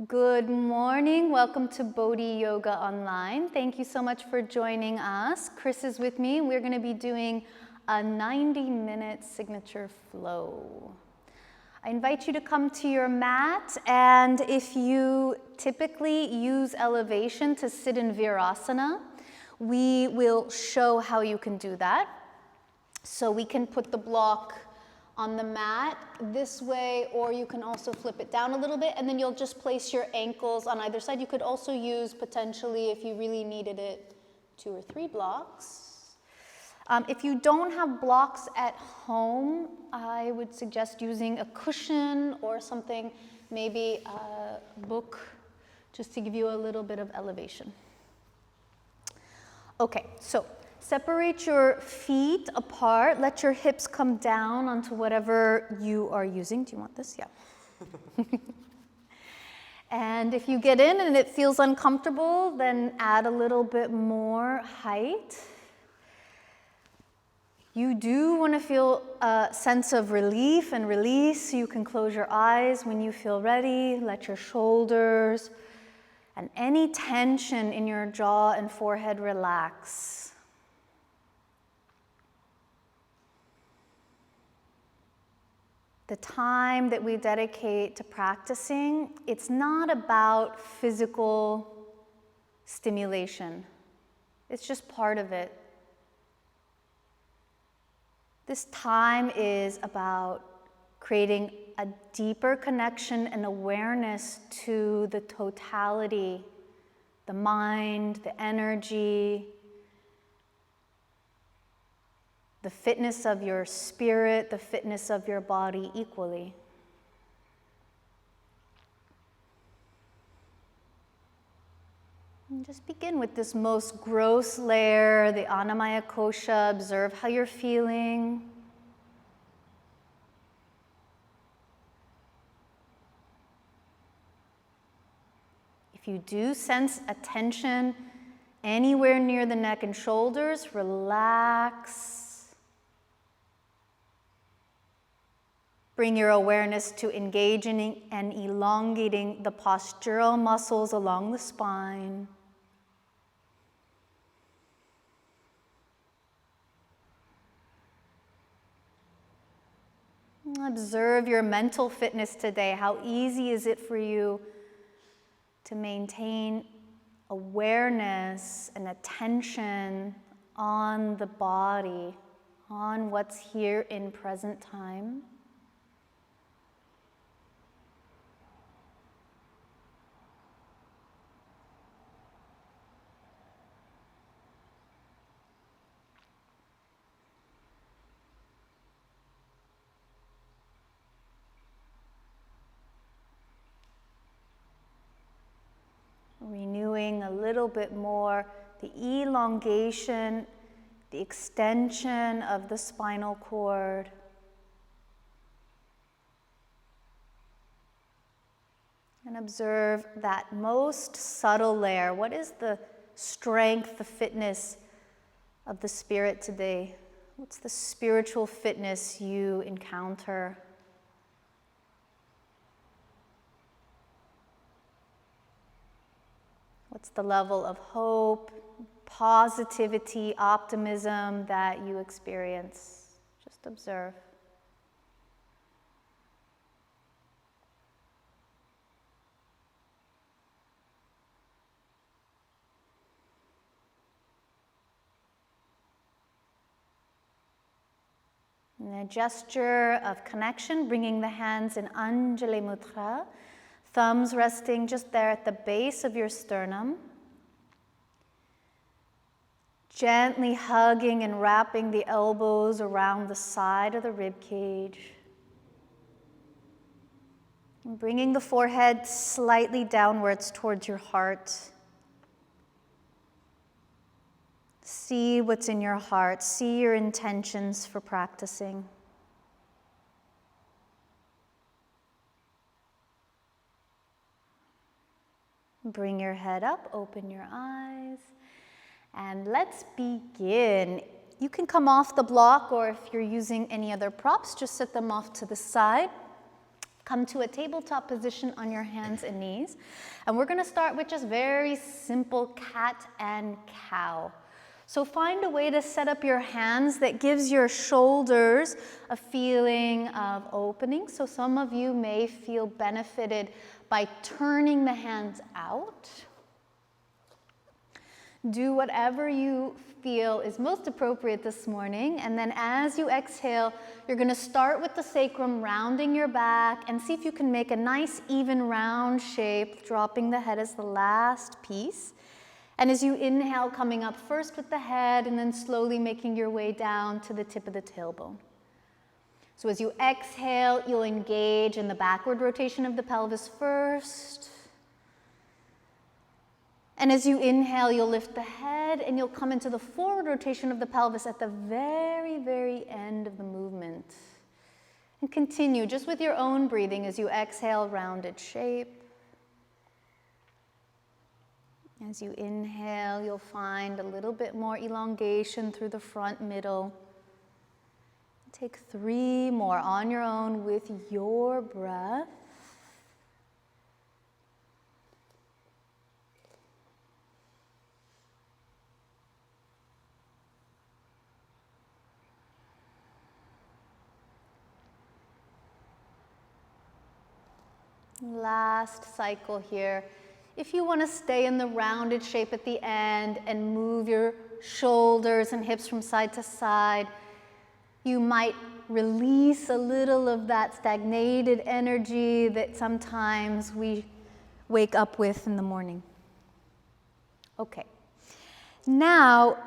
Good morning. Welcome to BODHI Yoga Online. Thank you so much for joining us. Chris is with me. We're going to be doing a 90-minute signature flow. I invite you to come to your mat, and if you typically use elevation to sit in Virasana, we will show how you can do that. So we can put the block on the mat this way, or you can also flip it down a little bit, and then you'll just place your ankles on either side. You could also use, potentially, if you really needed it, 2 or 3 blocks. If you don't have blocks at home, I would suggest using a cushion or something, maybe a book, just to give you a little bit of elevation. Okay, so separate your feet apart. Let your hips come down onto whatever you are using. Do you want this? Yeah. And if you get in and it feels uncomfortable, then add a little bit more height. You do want to feel a sense of relief and release. You can close your eyes when you feel ready. Let your shoulders and any tension in your jaw and forehead relax. The time that we dedicate to practicing, it's not about physical stimulation. It's just part of it. This time is about creating a deeper connection and awareness to the totality, the mind, the energy, the fitness of your spirit, the fitness of your body equally. And just begin with this most gross layer, the Annamaya Kosha. Observe how you're feeling. If you do sense a tension anywhere near the neck and shoulders, relax. Bring your awareness to engaging and elongating the postural muscles along the spine. Observe your mental fitness today. How easy is it for you to maintain awareness and attention on the body, on what's here in present time? Renewing a little bit more the elongation, the extension of the spinal cord. And observe that most subtle layer. What is the strength, the fitness of the spirit today? What's the spiritual fitness you encounter? What's the level of hope, positivity, optimism that you experience? Just observe. And a gesture of connection, bringing the hands in Anjali Mudra. Thumbs resting just there at the base of your sternum. Gently hugging and wrapping the elbows around the side of the rib cage. And bringing the forehead slightly downwards towards your heart. See what's in your heart. See your intentions for practicing. Bring your head up, open your eyes, and let's begin. You can come off the block, or if you're using any other props, just set them off to the side. Come to a tabletop position on your hands and knees. And we're gonna start with just very simple cat and cow. So find a way to set up your hands that gives your shoulders a feeling of opening. So some of you may feel benefited by turning the hands out. Do whatever you feel is most appropriate this morning. And then as you exhale, you're going to start with the sacrum, rounding your back, and see if you can make a nice even round shape, dropping the head as the last piece. And as you inhale, coming up first with the head and then slowly making your way down to the tip of the tailbone. So as you exhale, you'll engage in the backward rotation of the pelvis first. And as you inhale, you'll lift the head and you'll come into the forward rotation of the pelvis at the very, very end of the movement. And continue just with your own breathing as you exhale, rounded shape. As you inhale, you'll find a little bit more elongation through the front middle. Take 3 more on your own with your breath. Last cycle here. If you want to stay in the rounded shape at the end and move your shoulders and hips from side to side, you might release a little of that stagnated energy that sometimes we wake up with in the morning. Okay. Now,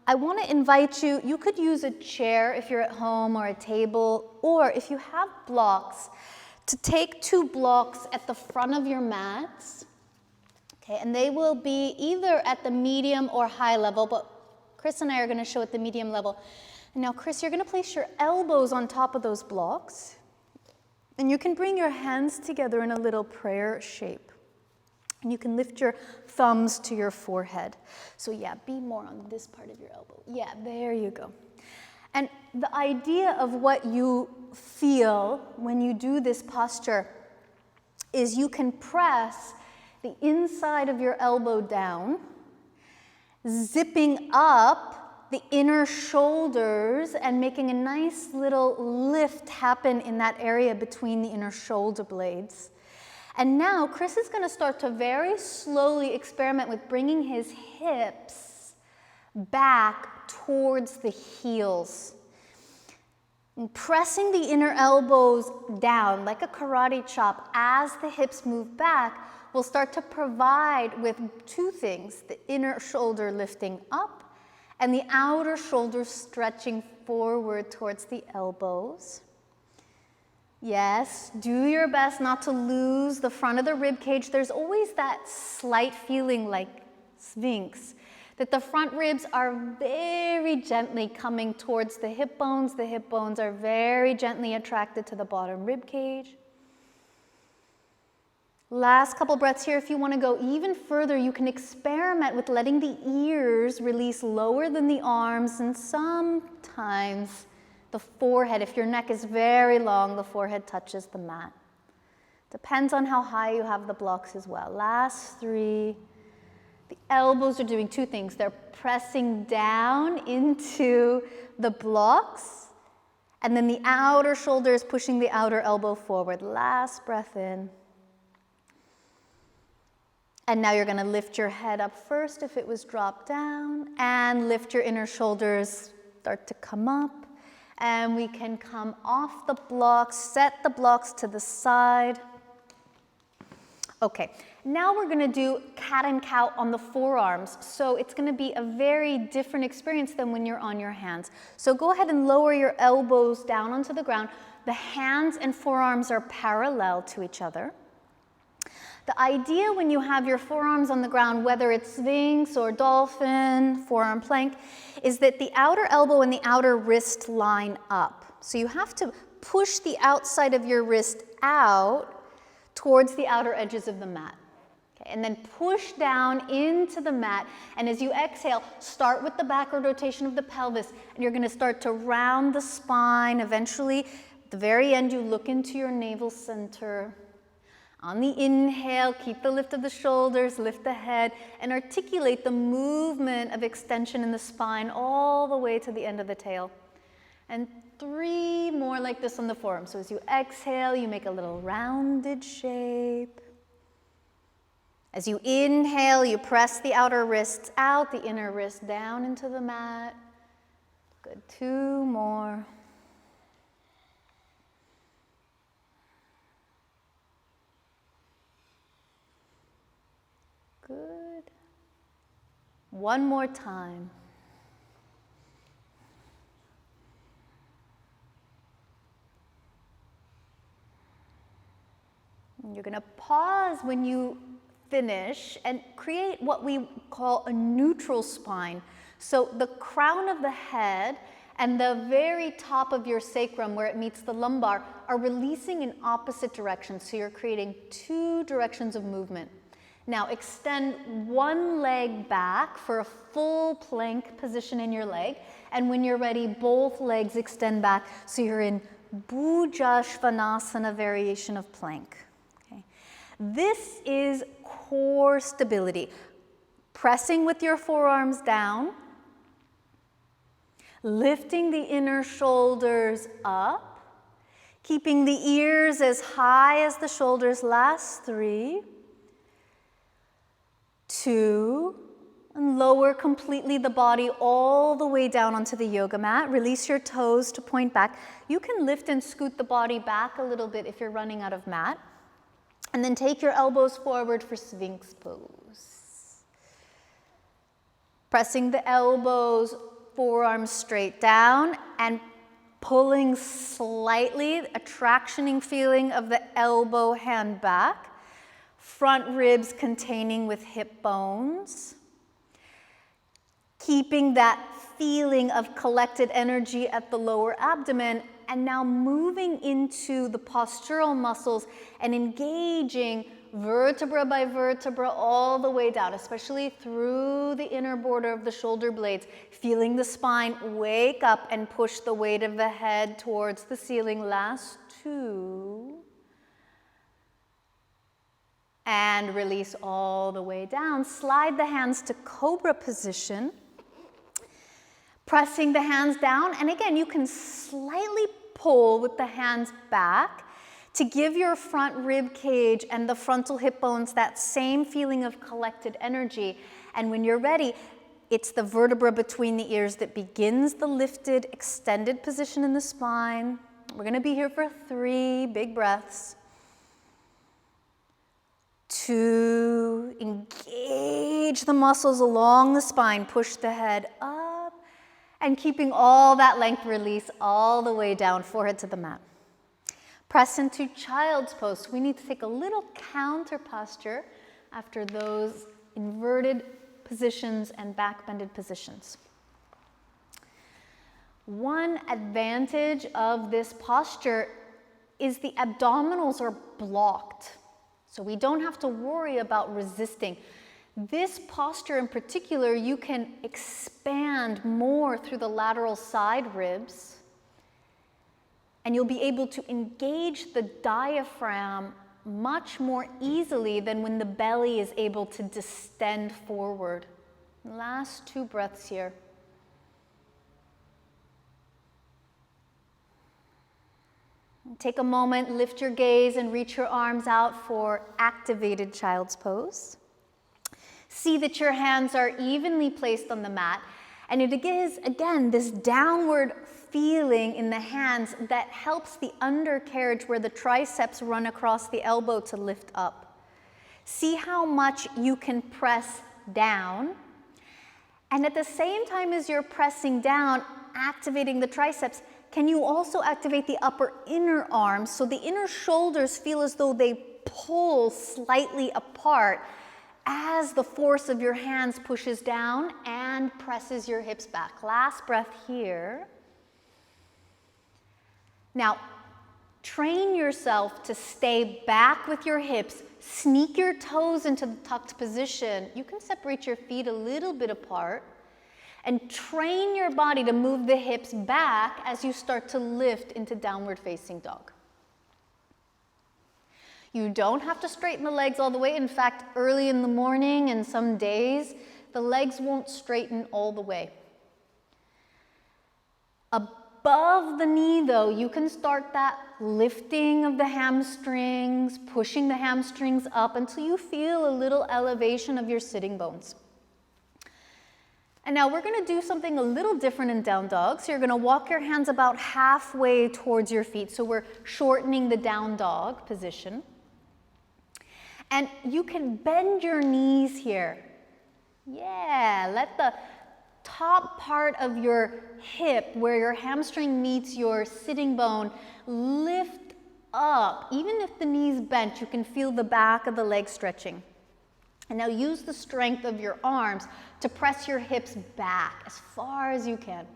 I want to invite you, you could use a chair if you're at home or a table, or if you have blocks, to take 2 blocks at the front of your mats, okay, and they will be either at the medium or high level, but Chris and I are going to show at the medium level. And now, Chris, you're going to place your elbows on top of those blocks, and you can bring your hands together in a little prayer shape. And you can lift your thumbs to your forehead. So yeah, be more on this part of your elbow. Yeah, there you go. And the idea of what you feel when you do this posture is you can press the inside of your elbow down, zipping up the inner shoulders and making a nice little lift happen in that area between the inner shoulder blades. And now Chris is going to start to very slowly experiment with bringing his hips back towards the heels. And pressing the inner elbows down like a karate chop as the hips move back will start to provide with 2 things, the inner shoulder lifting up and the outer shoulder stretching forward towards the elbows. Yes, do your best not to lose the front of the rib cage. There's always that slight feeling like sphinx, that the front ribs are very gently coming towards the hip bones. The hip bones are very gently attracted to the bottom rib cage. Last couple breaths here. If you want to go even further, you can experiment with letting the ears release lower than the arms, and sometimes the forehead, if your neck is very long, the forehead touches the mat. Depends on how high you have the blocks as well. Last 3. The elbows are doing 2 things. They're pressing down into the blocks, and then the outer shoulder is pushing the outer elbow forward. Last breath in. And now you're going to lift your head up first if it was dropped down, and lift your inner shoulders, start to come up. And we can come off the blocks, set the blocks to the side. Okay, now we're going to do cat and cow on the forearms. So it's going to be a very different experience than when you're on your hands. So go ahead and lower your elbows down onto the ground. The hands and forearms are parallel to each other. The idea when you have your forearms on the ground, whether it's Sphinx or Dolphin, forearm plank, is that the outer elbow and the outer wrist line up. So you have to push the outside of your wrist out towards the outer edges of the mat. Okay, and then push down into the mat. And as you exhale, start with the backward rotation of the pelvis. And you're going to start to round the spine, eventually the very end, you look into your navel center. On the inhale, keep the lift of the shoulders, lift the head, and articulate the movement of extension in the spine all the way to the end of the tail. And 3 more like this on the forearm. So as you exhale, you make a little rounded shape. As you inhale, you press the outer wrists out, the inner wrist down into the mat. Good, 2 more. Good. 1 more time. And you're going to pause when you finish and create what we call a neutral spine. So the crown of the head and the very top of your sacrum where it meets the lumbar are releasing in opposite directions. So you're creating 2 directions of movement. Now extend 1 leg back for a full plank position in your leg. And when you're ready, both legs extend back. So you're in BODHI variation of plank. Okay. This is core stability. Pressing with your forearms down. Lifting the inner shoulders up. Keeping the ears as high as the shoulders. Last 3. 2, and lower completely the body all the way down onto the yoga mat. Release your toes to point back. You can lift and scoot the body back a little bit if you're running out of mat. And then take your elbows forward for Sphinx pose. Pressing the elbows, forearms straight down, and pulling slightly, a tractioning feeling of the elbow hand back. Front ribs containing with hip bones. Keeping that feeling of collected energy at the lower abdomen, and now moving into the postural muscles and engaging vertebra by vertebra all the way down, especially through the inner border of the shoulder blades. Feeling the spine wake up and push the weight of the head towards the ceiling. Last 2. And release all the way down. Slide the hands to Cobra position. Pressing the hands down. And again, you can slightly pull with the hands back to give your front rib cage and the frontal hip bones that same feeling of collected energy. And when you're ready, it's the vertebra between the ears that begins the lifted, extended position in the spine. We're going to be here for 3 big breaths. 2, engage the muscles along the spine, push the head up, and keeping all that length, release all the way down, forehead to the mat. Press into child's pose. We need to take a little counter posture after those inverted positions and back-bended positions. One advantage of this posture is the abdominals are blocked. So we don't have to worry about resisting. This posture in particular, you can expand more through the lateral side ribs, and you'll be able to engage the diaphragm much more easily than when the belly is able to distend forward. Last 2 breaths here. Take a moment, lift your gaze, and reach your arms out for activated child's pose. See that your hands are evenly placed on the mat, and it gives, again, this downward feeling in the hands that helps the undercarriage where the triceps run across the elbow to lift up. See how much you can press down, and at the same time as you're pressing down, activating the triceps, can you also activate the upper inner arms so the inner shoulders feel as though they pull slightly apart as the force of your hands pushes down and presses your hips back. Last breath here. Now, train yourself to stay back with your hips. Sneak your toes into the tucked position. You can separate your feet a little bit apart. And train your body to move the hips back as you start to lift into downward facing dog. You don't have to straighten the legs all the way. In fact, early in the morning and some days, the legs won't straighten all the way. Above the knee though, you can start that lifting of the hamstrings, pushing the hamstrings up until you feel a little elevation of your sitting bones. And now we're going to do something a little different in down dog. So you're going to walk your hands about halfway towards your feet. So we're shortening the down dog position. And you can bend your knees here. Yeah, let the top part of your hip, where your hamstring meets your sitting bone, lift up. Even if the knee's bent, you can feel the back of the leg stretching. And now use the strength of your arms to press your hips back as far as you can.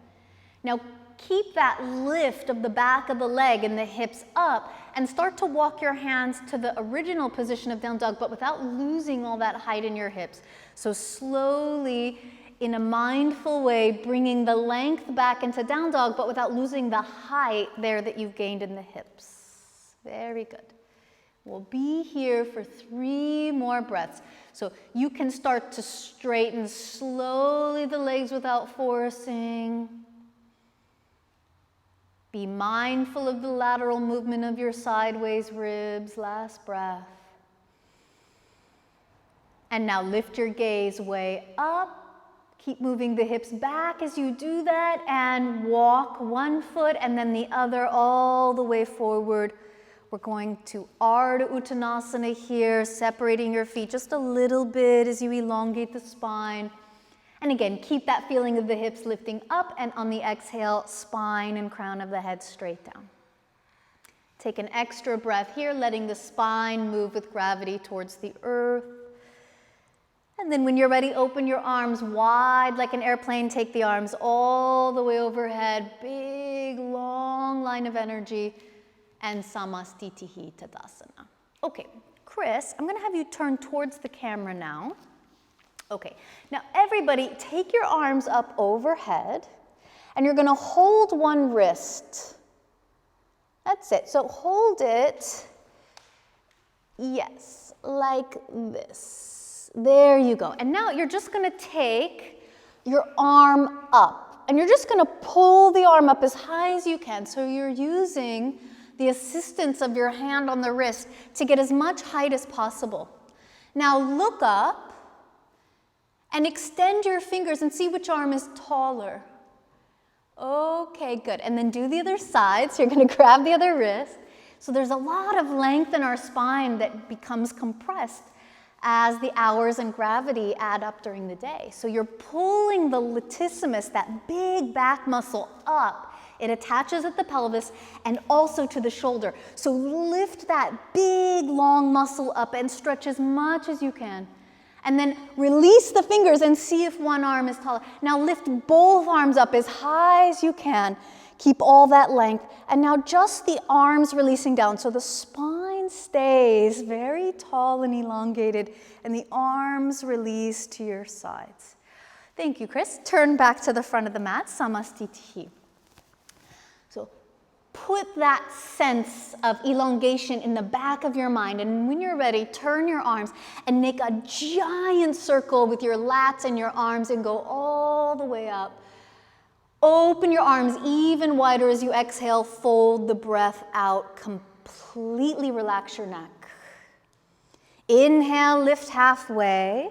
Now keep that lift of the back of the leg and the hips up and start to walk your hands to the original position of down dog, but without losing all that height in your hips. So slowly, in a mindful way, bringing the length back into down dog, but without losing the height there that you've gained in the hips. Very good. We'll be here for 3 more breaths. So you can start to straighten slowly the legs without forcing. Be mindful of the lateral movement of your sideways ribs. Last breath. And now lift your gaze way up. Keep moving the hips back as you do that, and walk one foot and then the other all the way forward. We're going to Ardha Uttanasana here, separating your feet just a little bit as you elongate the spine. And again, keep that feeling of the hips lifting up, and on the exhale, spine and crown of the head straight down. Take an extra breath here, letting the spine move with gravity towards the earth. And then when you're ready, open your arms wide like an airplane. Take the arms all the way overhead. Big, long line of energy. And Samastitihi Tadasana. Okay, Chris, I'm going to have you turn towards the camera now. Okay, now everybody take your arms up overhead. And you're going to hold one wrist. That's it. So hold it, yes, like this. There you go. And now you're just going to take your arm up. And you're just going to pull the arm up as high as you can. So you're using the assistance of your hand on the wrist to get as much height as possible. Now look up and extend your fingers and see which arm is taller. Okay, good. And then do the other side. So you're going to grab the other wrist. So there's a lot of length in our spine that becomes compressed as the hours and gravity add up during the day. So you're pulling the latissimus, that big back muscle, up. It attaches at the pelvis and also to the shoulder. So lift that big, long muscle up and stretch as much as you can. And then release the fingers and see if one arm is taller. Now lift both arms up as high as you can. Keep all that length. And now just the arms releasing down. So the spine stays very tall and elongated, and the arms release to your sides. Thank you, Chris. Turn back to the front of the mat, Samastitihi. So put that sense of elongation in the back of your mind, and when you're ready, turn your arms and make a giant circle with your lats and your arms and go all the way up. Open your arms even wider as you exhale. Fold the breath out. Completely relax your neck. Inhale, lift halfway.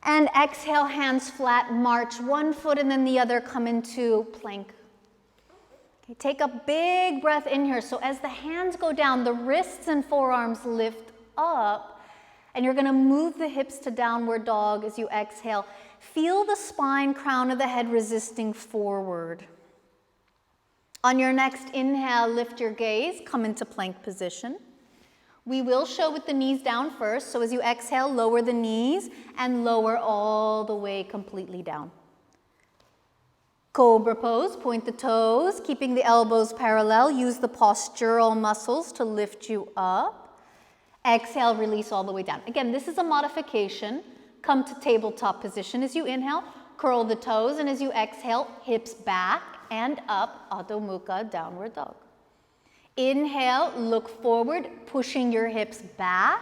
And exhale, hands flat. March one foot and then the other. Come into plank. Okay, take a big breath in here. So as the hands go down, the wrists and forearms lift up. And you're going to move the hips to downward dog as you exhale. Feel the spine, crown of the head resisting forward. On your next inhale, lift your gaze, come into plank position. We will show with the knees down first, so as you exhale, lower the knees and lower all the way completely down. Cobra pose, point the toes, keeping the elbows parallel. Use the postural muscles to lift you up. Exhale, release all the way down. Again, this is a modification. Come to tabletop position as you inhale. curl the toes, and as you exhale, hips back and up, Adho Mukha, downward dog. Inhale, look forward, pushing your hips back.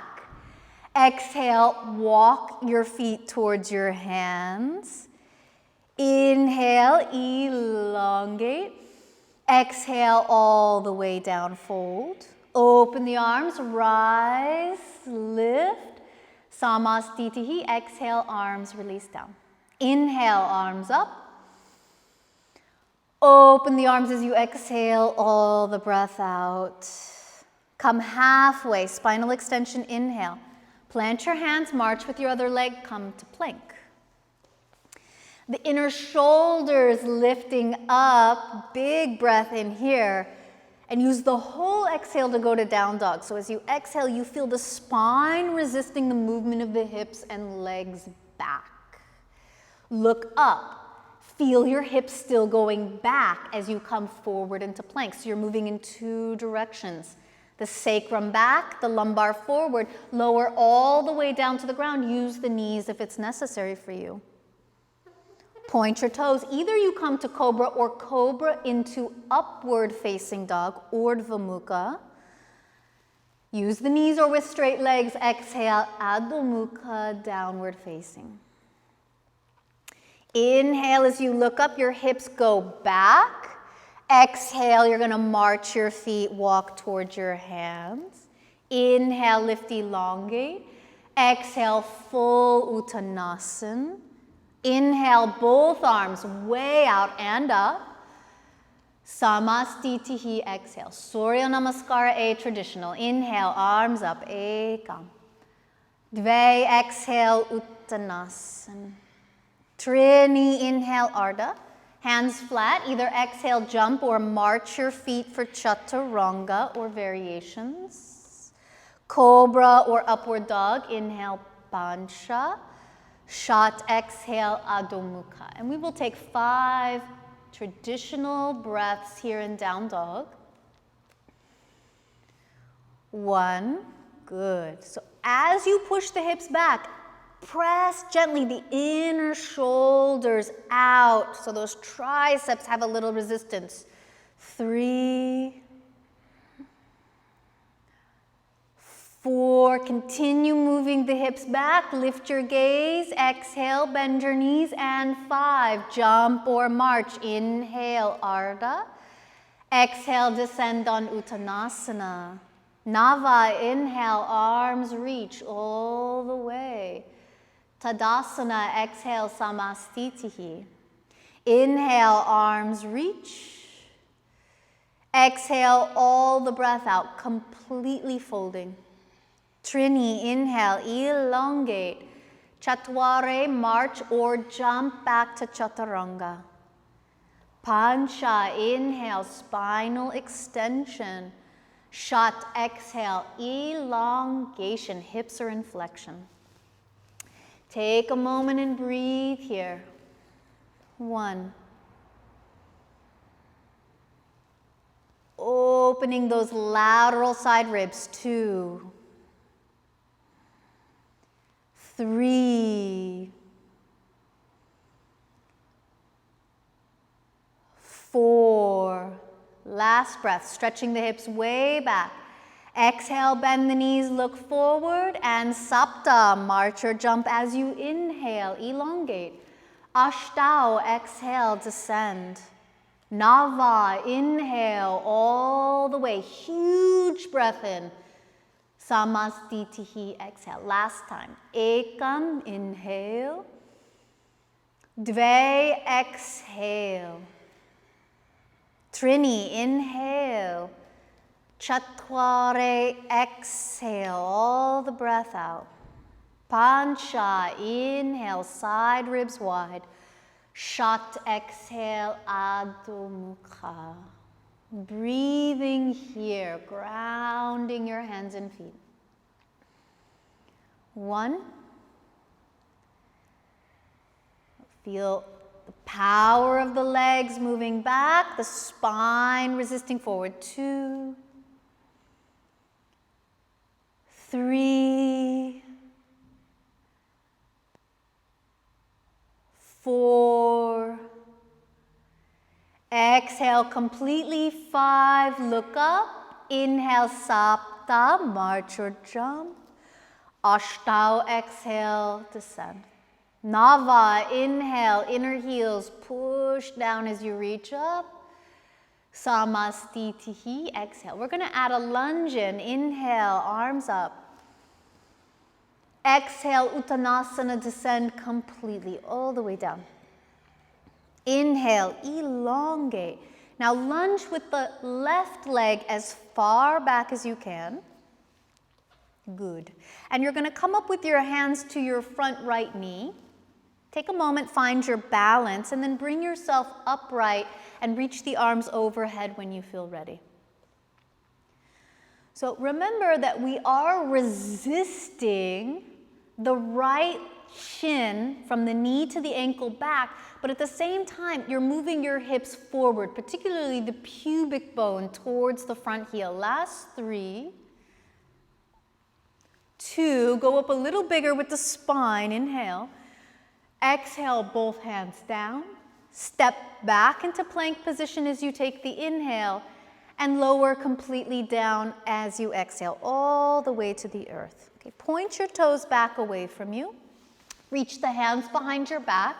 Exhale, walk your feet towards your hands. Inhale, elongate. Exhale, all the way down, fold. Open the arms, rise, lift. Samastitihi, exhale, arms release down. Inhale, arms up. Open the arms as you exhale all the breath out. Come halfway, spinal extension, inhale. Plant your hands, march with your other leg, come to plank. The inner shoulders lifting up, big breath in here, and use the whole exhale to go to down dog. So as you exhale, you feel the spine resisting the movement of the hips and legs back. Look up. Feel your hips still going back as you come forward into plank. So you're moving in two directions. The sacrum back, the lumbar forward. Lower all the way down to the ground. Use the knees if it's necessary for you. Point your toes. Either you come to cobra or cobra into upward facing dog, Ardha Mukha. Use the knees or with straight legs. Exhale, Adho Mukha, downward facing. Inhale, as you look up, your hips go back. Exhale, you're going to march your feet, walk towards your hands. Inhale, lift, elongate. Exhale, full Uttanasana. Inhale, both arms way out and up. Samastitihi, exhale. Surya Namaskara, A, traditional. Inhale, arms up, Ekam. Dve, exhale, Uttanasana. Trini, inhale, Ardha. Hands flat, either exhale, jump, or march your feet for Chaturanga or variations. Cobra or upward dog, inhale, Pancha. Shot, exhale, Adho Mukha. And we will take 5 traditional breaths here in down dog. 1, good. So as you push the hips back, press gently the inner shoulders out so those triceps have a little resistance. 3, 4, continue moving the hips back, lift your gaze, exhale, bend your knees, and 5, jump or march, inhale, Ardha, exhale, descend on Uttanasana, Nava, inhale, arms reach all the way, Tadasana, exhale, Samastitihi, inhale, arms reach, exhale, all the breath out, completely folding. Trini, inhale, elongate. Chatware, march or jump back to Chaturanga. Pancha, inhale, spinal extension. Shat, exhale, elongation, hips are in flexion. Take a moment and breathe here. 1. Opening those lateral side ribs. 2. 3, 4, last breath, stretching the hips way back. Exhale, bend the knees, look forward, and Sapta, march or jump as you inhale, elongate. Ashtau, exhale, descend. Nava, inhale, all the way, huge breath in. Samastitihi, exhale. Last time. Ekam, inhale. Dve, exhale. Trini, inhale. Chatvare, exhale. All the breath out. Pancha, inhale. Side ribs wide. Shat, exhale. Adho Mukha. Breathing here, grounding your hands and feet. 1. Feel the power of the legs moving back, the spine resisting forward. 2, 3, 4. Exhale completely, 5. Look up. Inhale, Sapta, march or jump. Ashtau, exhale, descend. Nava, inhale, inner heels, push down as you reach up. Samastitihi, exhale. We're gonna add a lunge in. Inhale, arms up. Exhale, Uttanasana, descend completely, all the way down. Inhale, elongate. Now lunge with the left leg as far back as you can. Good. And you're gonna come up with your hands to your front right knee. Take a moment, find your balance, and then bring yourself upright and reach the arms overhead when you feel ready. So remember that we are resisting the right shin from the knee to the ankle back, but at the same time, you're moving your hips forward, particularly the pubic bone towards the front heel. Last 3, 2, go up a little bigger with the spine, inhale. Exhale, both hands down. Step back into plank position as you take the inhale, and lower completely down as you exhale, all the way to the earth. Okay, point your toes back away from you. Reach the hands behind your back.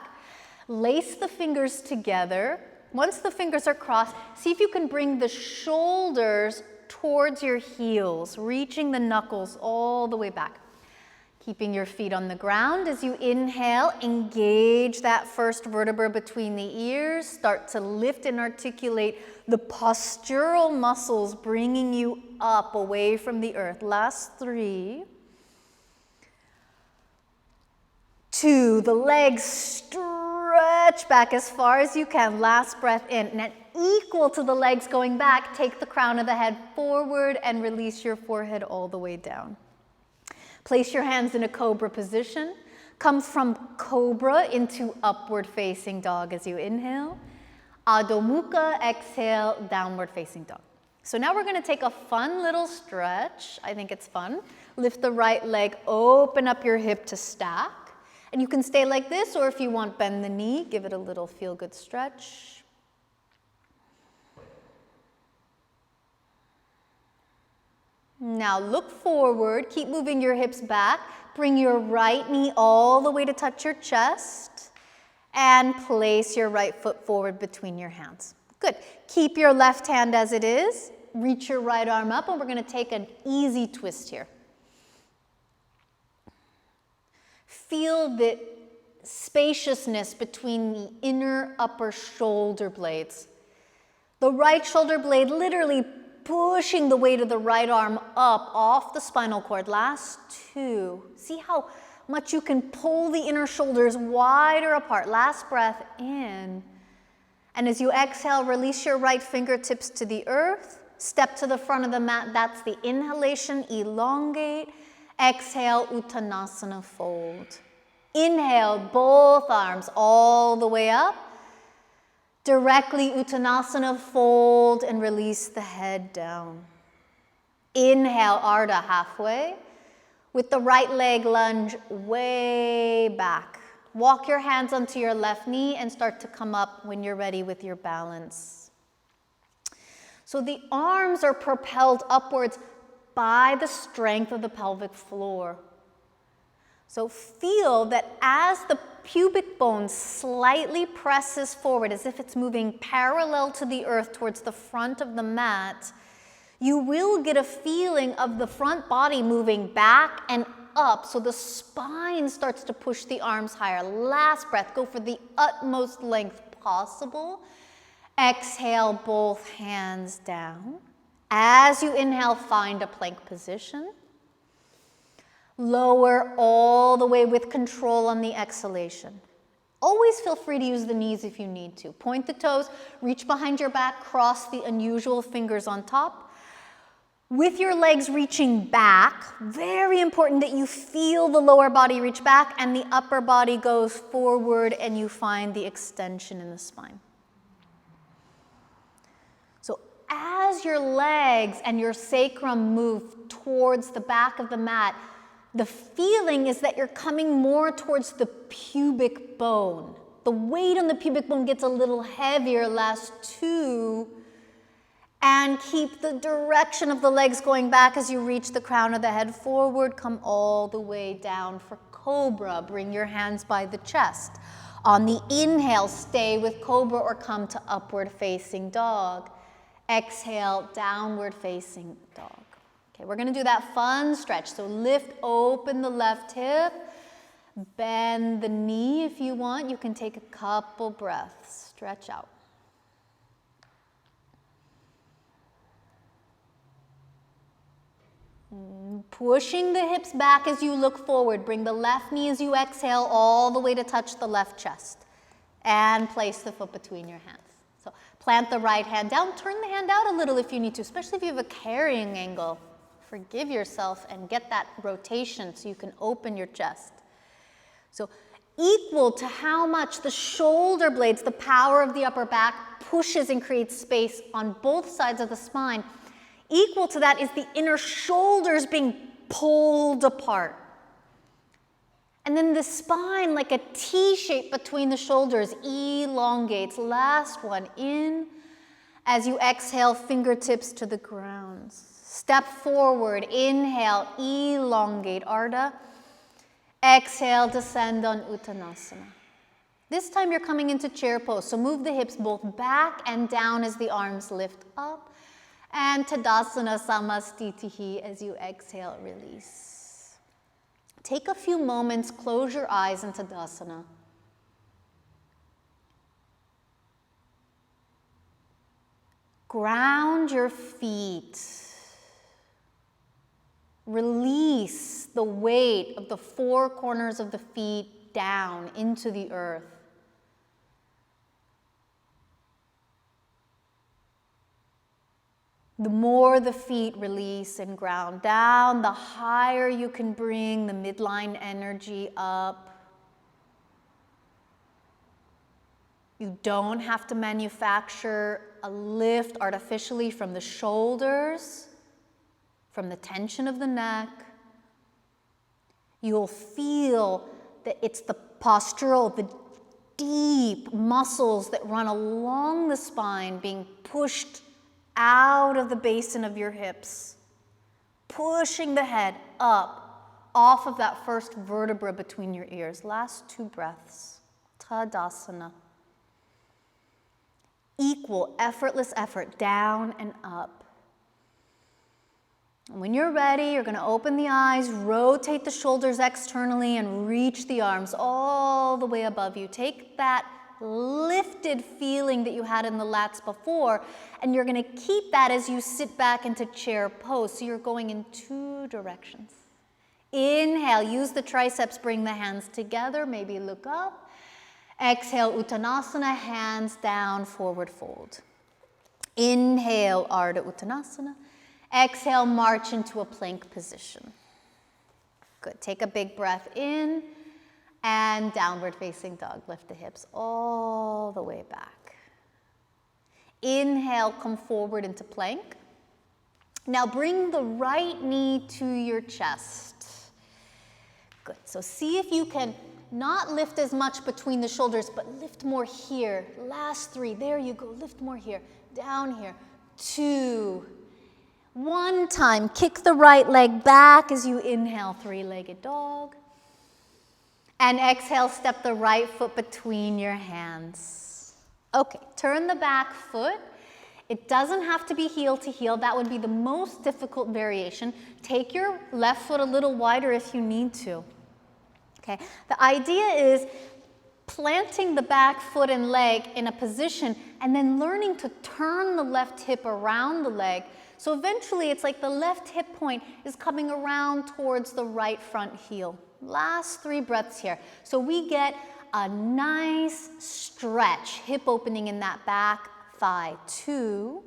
Lace the fingers together. Once the fingers are crossed, see if you can bring the shoulders towards your heels, reaching the knuckles all the way back. Keeping your feet on the ground as you inhale, engage that first vertebra between the ears. Start to lift and articulate the postural muscles, bringing you up away from the earth. Last 3, 2, the legs stretch back as far as you can. Last breath in. And equal to the legs going back, take the crown of the head forward and release your forehead all the way down. Place your hands in a cobra position. Come from cobra into upward facing dog as you inhale. Adho Mukha, exhale, downward facing dog. So now we're gonna take a fun little stretch. I think it's fun. Lift the right leg, open up your hip to stack. And you can stay like this, or if you want, bend the knee, give it a little feel-good stretch. Now look forward, keep moving your hips back. Bring your right knee all the way to touch your chest. And place your right foot forward between your hands. Good. Keep your left hand as it is. Reach your right arm up, and we're going to take an easy twist here. Feel the spaciousness between the inner upper shoulder blades. The right shoulder blade literally pushing the weight of the right arm up off the spinal cord. Last 2. See how much you can pull the inner shoulders wider apart. Last breath in. And as you exhale, release your right fingertips to the earth. Step to the front of the mat. That's the inhalation. Elongate. Exhale, Uttanasana, fold. Inhale, both arms all the way up. Directly Uttanasana, fold, and release the head down. Inhale, Ardha, halfway. With the right leg, lunge way back. Walk your hands onto your left knee and start to come up when you're ready with your balance. So the arms are propelled upwards by the strength of the pelvic floor. So feel that as the pubic bone slightly presses forward, as if it's moving parallel to the earth towards the front of the mat, you will get a feeling of the front body moving back and up, so the spine starts to push the arms higher. Last breath, go for the utmost length possible. Exhale, both hands down. As you inhale, find a plank position. Lower all the way with control on the exhalation. Always feel free to use the knees if you need to. Point the toes, reach behind your back, cross the unusual fingers on top. With your legs reaching back, very important that you feel the lower body reach back and the upper body goes forward and you find the extension in the spine. So as your legs and your sacrum move towards the back of the mat, the feeling is that you're coming more towards the pubic bone. The weight on the pubic bone gets a little heavier, last 2. And keep the direction of the legs going back as you reach the crown of the head forward. Come all the way down for Cobra. Bring your hands by the chest. On the inhale, stay with Cobra or come to upward facing dog. Exhale, downward facing dog. Okay, we're gonna do that fun stretch. So lift open the left hip. Bend the knee if you want. You can take a couple breaths. Stretch out. Pushing the hips back as you look forward. Bring the left knee as you exhale all the way to touch the left chest. And place the foot between your hands. So plant the right hand down. Turn the hand out a little if you need to, especially if you have a carrying angle. Forgive yourself and get that rotation so you can open your chest. So equal to how much the shoulder blades, the power of the upper back, pushes and creates space on both sides of the spine. Equal to that is the inner shoulders being pulled apart. And then the spine, like a T shape between the shoulders, elongates. Last one, in. As you exhale, fingertips to the ground. Step forward, inhale, elongate, Ardha. Exhale, descend on Uttanasana. This time you're coming into chair pose, so move the hips both back and down as the arms lift up. And Tadasana Samastitihi as you exhale, release. Take a few moments, close your eyes in Tadasana. Ground your feet. Release the weight of the 4 corners of the feet down into the earth. The more the feet release and ground down, the higher you can bring the midline energy up. You don't have to manufacture a lift artificially from the shoulders, from the tension of the neck. You'll feel that it's the postural, the deep muscles that run along the spine being pushed out of the basin of your hips, pushing the head up off of that first vertebra between your ears. Last 2 breaths. Tadasana. Equal, effortless effort, down and up. And when you're ready, you're going to open the eyes, rotate the shoulders externally, and reach the arms all the way above you. Take that lifted feeling that you had in the lats before, and you're going to keep that as you sit back into chair pose. So you're going in 2 directions. Inhale, use the triceps, bring the hands together, maybe look up. Exhale, Uttanasana, hands down, forward fold. Inhale, Ardha Uttanasana. Exhale, march into a plank position. Good, take a big breath in. And downward facing dog, lift the hips all the way back. Inhale, come forward into plank. Now bring the right knee to your chest. Good, so see if you can not lift as much between the shoulders, but lift more here. Last 3, there you go, lift more here, down here. 2, 1 time, kick the right leg back as you inhale, 3-legged dog. And exhale, step the right foot between your hands. Okay, turn the back foot. It doesn't have to be heel to heel. That would be the most difficult variation. Take your left foot a little wider if you need to. Okay, the idea is planting the back foot and leg in a position and then learning to turn the left hip around the leg. So eventually it's like the left hip point is coming around towards the right front heel. Last 3 breaths here. So we get a nice stretch, hip opening in that back thigh. 2.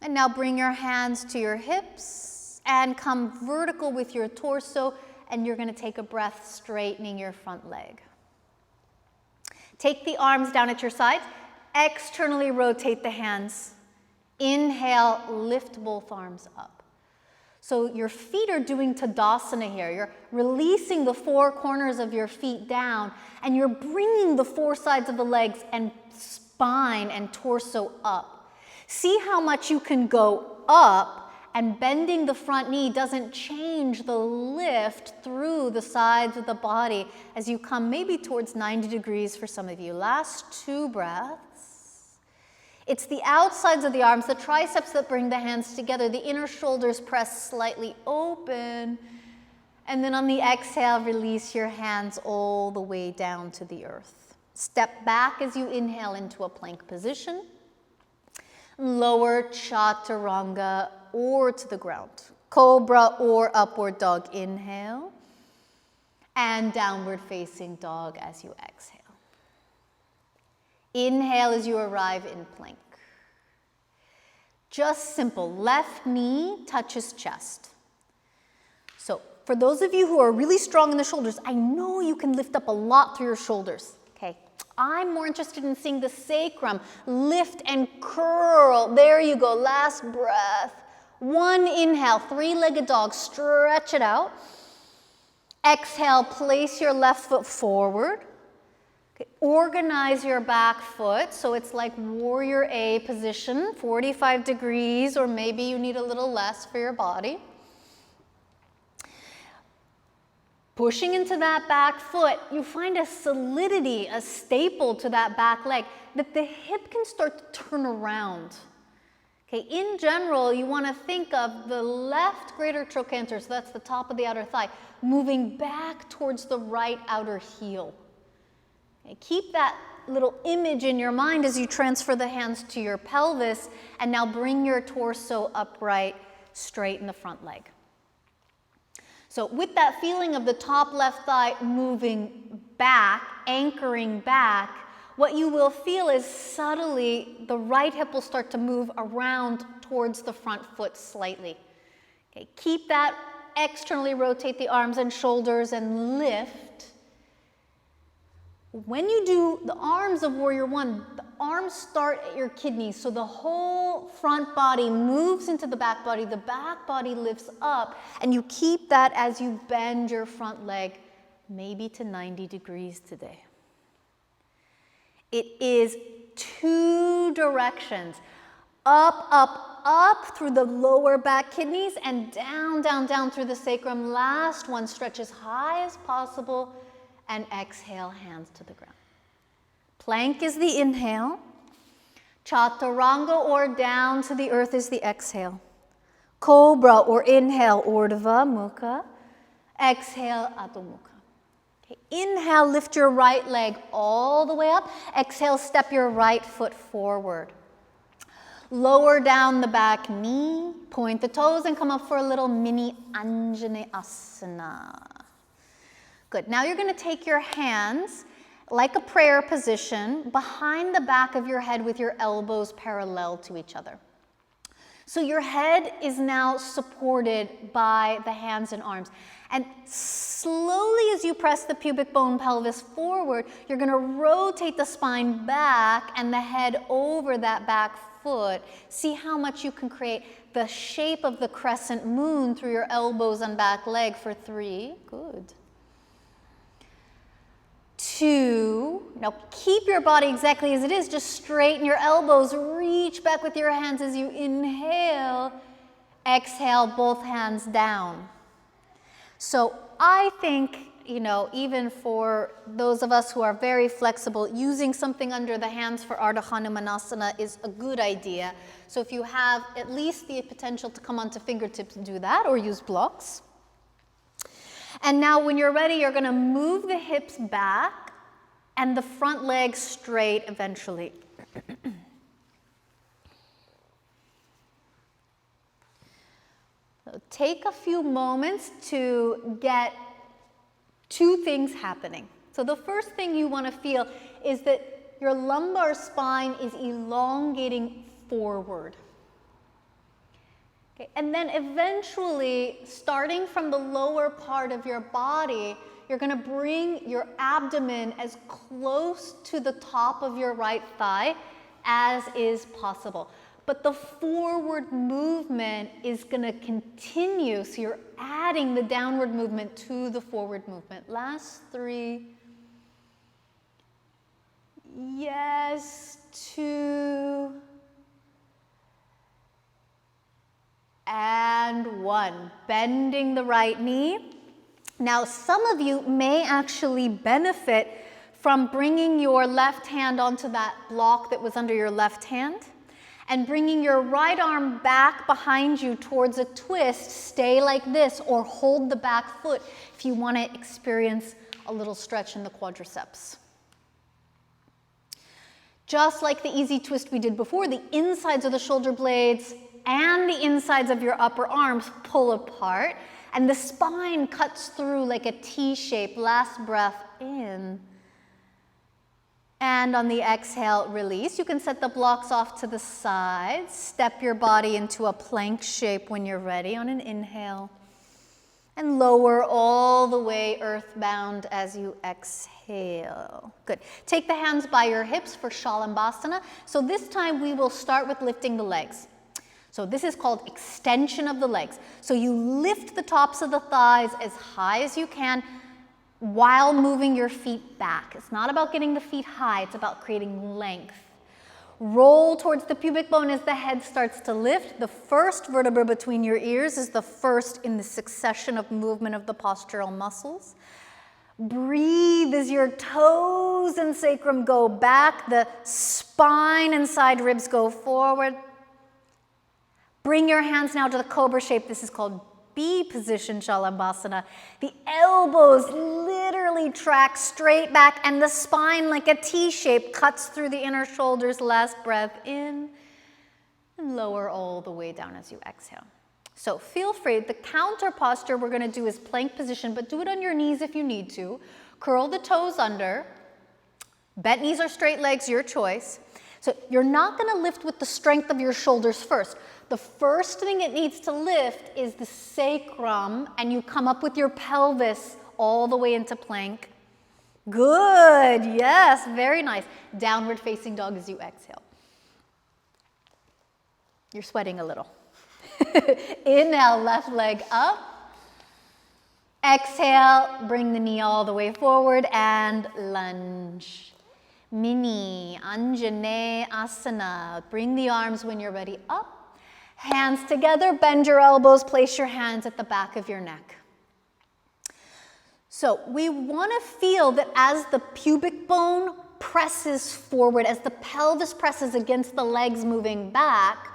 And now bring your hands to your hips and come vertical with your torso, and you're going to take a breath straightening your front leg. Take the arms down at your sides. Externally rotate the hands. Inhale, lift both arms up. So your feet are doing Tadasana here. You're releasing the four corners of your feet down, and you're bringing the four sides of the legs and spine and torso up. See how much you can go up, and bending the front knee doesn't change the lift through the sides of the body as you come maybe towards 90 degrees for some of you. Last 2 breaths. It's the outsides of the arms, the triceps that bring the hands together. The inner shoulders press slightly open. And then on the exhale, release your hands all the way down to the earth. Step back as you inhale into a plank position. Lower chaturanga or to the ground. Cobra or upward dog, inhale. And downward facing dog as you exhale. Inhale as you arrive in plank. Just simple, left knee touches chest. So for those of you who are really strong in the shoulders, I know you can lift up a lot through your shoulders, okay? I'm more interested in seeing the sacrum lift and curl. There you go, last breath. 1 inhale, 3-legged dog, stretch it out. Exhale, place your left foot forward. Okay. Organize your back foot so it's like warrior A position, 45 degrees, or maybe you need a little less for your body. Pushing into that back foot, you find a solidity, a staple to that back leg, that the hip can start to turn around. Okay, in general, you want to think of the left greater trochanter, so that's the top of the outer thigh, moving back towards the right outer heel. Okay, keep that little image in your mind as you transfer the hands to your pelvis, and now bring your torso upright, straight in the front leg. So with that feeling of the top left thigh moving back, anchoring back, what you will feel is subtly the right hip will start to move around towards the front foot slightly. Okay, keep that, externally rotate the arms and shoulders and lift. When you do the arms of Warrior One, the arms start at your kidneys, so the whole front body moves into the back body lifts up, and you keep that as you bend your front leg, maybe to 90 degrees today. It is 2 directions, up, up, up through the lower back kidneys, and down, down, down through the sacrum. Last one, stretch as high as possible, and exhale, hands to the ground. Plank is the inhale. Chaturanga or down to the earth is the exhale. Cobra or inhale, Ardha, mukha. Exhale, Adho Mukha. Okay, inhale, lift your right leg all the way up. Exhale, step your right foot forward. Lower down the back knee, point the toes, and come up for a little mini Anjaneyasana. Good. Now you're going to take your hands like a prayer position behind the back of your head with your elbows parallel to each other. So your head is now supported by the hands and arms. And slowly as you press the pubic bone pelvis forward, you're going to rotate the spine back and the head over that back foot. See how much you can create the shape of the crescent moon through your elbows and back leg for 3. Good. 2, now keep your body exactly as it is, just straighten your elbows, reach back with your hands as you inhale, exhale, both hands down. So I think, even for those of us who are very flexible, using something under the hands for Ardha Hanumanasana is a good idea. So if you have at least the potential to come onto fingertips, do that, or use blocks. And now when you're ready, you're going to move the hips back and the front leg straight eventually. So take a few moments to get 2 things happening. So the first thing you want to feel is that your lumbar spine is elongating forward. Okay, and then eventually, starting from the lower part of your body, you're going to bring your abdomen as close to the top of your right thigh as is possible. but the forward movement is going to continue. So you're adding the downward movement to the forward movement. Last 3. Yes, 2. And 1. Bending the right knee. Now, some of you may actually benefit from bringing your left hand onto that block that was under your left hand and bringing your right arm back behind you towards a twist. Stay like this or hold the back foot if you want to experience a little stretch in the quadriceps. Just like the easy twist we did before, the insides of the shoulder blades and the insides of your upper arms pull apart, and the spine cuts through like a T shape. Last breath in. And on the exhale, release. You can set the blocks off to the side. Step your body into a plank shape when you're ready on an inhale. And lower all the way earthbound as you exhale. Good. Take the hands by your hips for Shalambhasana. So this time we will start with lifting the legs. So this is called extension of the legs. So you lift the tops of the thighs as high as you can while moving your feet back. It's not about getting the feet high, it's about creating length. Roll towards the pubic bone as the head starts to lift. The first vertebra between your ears is the first in the succession of movement of the postural muscles. Breathe as your toes and sacrum go back, the spine and side ribs go forward. Bring your hands now to the Cobra Shape. This is called B position Shalambhasana. The elbows literally track straight back and the spine like a T shape cuts through the inner shoulders. Last breath in and lower all the way down as you exhale. So feel free, the counter posture we're going to do is plank position, but do it on your knees if you need to. Curl the toes under. Bent knees or straight legs, your choice. So you're not going to lift with the strength of your shoulders first. The first thing it needs to lift is the sacrum, and you come up with your pelvis all the way into plank. Good, yes, very nice. Downward facing dog as you exhale. You're sweating a little. Inhale, left leg up. Exhale, bring the knee all the way forward and lunge. Mini, Anjane Asana. Bring the arms when you're ready up. Hands together, bend your elbows, place your hands at the back of your neck. So we want to feel that as the pubic bone presses forward, as the pelvis presses against the legs moving back,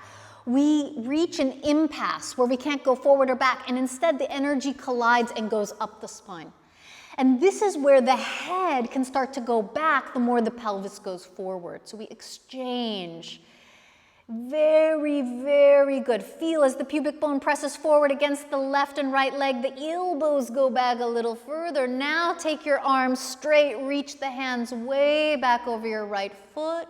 we reach an impasse where we can't go forward or back, and instead the energy collides and goes up the spine. And this is where the head can start to go back the more the pelvis goes forward. So we exchange. Very, very good. Feel as the pubic bone presses forward against the left and right leg, the elbows go back a little further. Now take your arms straight, reach the hands way back over your right foot.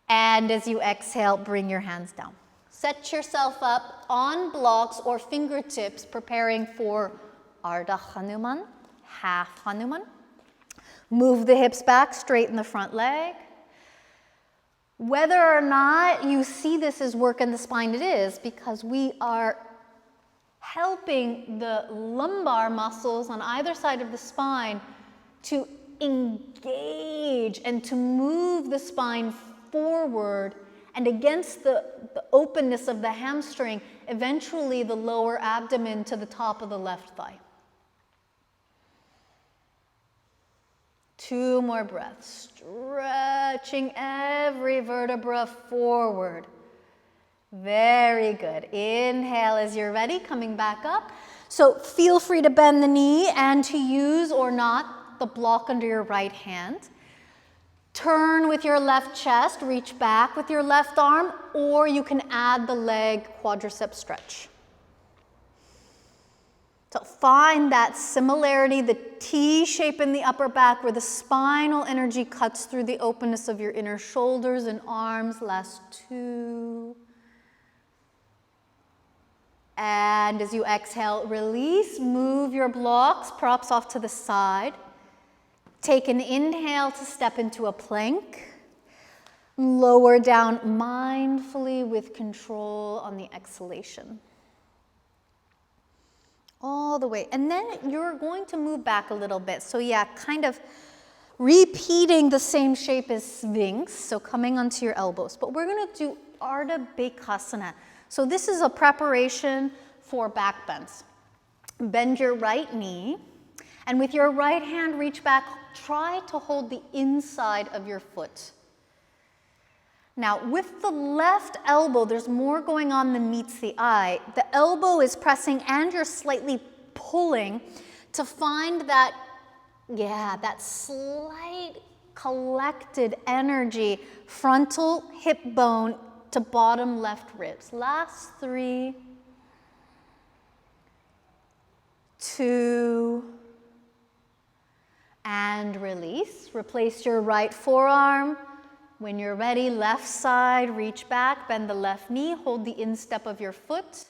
And as you exhale, bring your hands down. Set yourself up on blocks or fingertips, preparing for Ardha Hanuman, half Hanuman. Move the hips back, straighten the front leg. Whether or not you see this as work in the spine, it is, because we are helping the lumbar muscles on either side of the spine to engage and to move the spine forward and against the openness of the hamstring, eventually the lower abdomen to the top of the left thigh. 2 more breaths, stretching every vertebra forward. Very good. Inhale as you're ready, coming back up. So feel free to bend the knee and to use or not the block under your right hand. Turn with your left chest, reach back with your left arm, or you can add the leg quadricep stretch. So find that similarity, the T shape in the upper back where the spinal energy cuts through the openness of your inner shoulders and arms. Last 2. And as you exhale, release, move your blocks, props off to the side. Take an inhale to step into a plank. Lower down mindfully with control on the exhalation. All the way. And then you're going to move back a little bit. So yeah, kind of repeating the same shape as Sphinx. So coming onto your elbows. But we're going to do Ardha Hanuman. So this is a preparation for back bends. Bend your right knee. And with your right hand, reach back. Try to hold the inside of your foot. Now, with the left elbow, there's more going on than meets the eye. The elbow is pressing and you're slightly pulling to find that, that slight collected energy, frontal hip bone to bottom left ribs. Last 3, 2, and release. Replace your right forearm. When you're ready, left side, reach back, bend the left knee, hold the instep of your foot.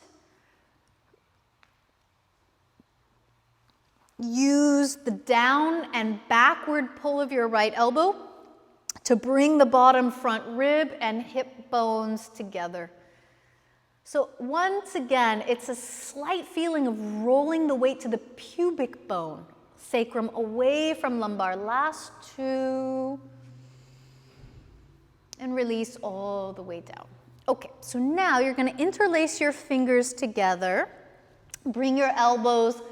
Use the down and backward pull of your right elbow to bring the bottom front rib and hip bones together. So once again, it's a slight feeling of rolling the weight to the pubic bone, sacrum away from lumbar. Last 2. And release all the way down. Okay, so now you're going to interlace your fingers together. Bring your elbows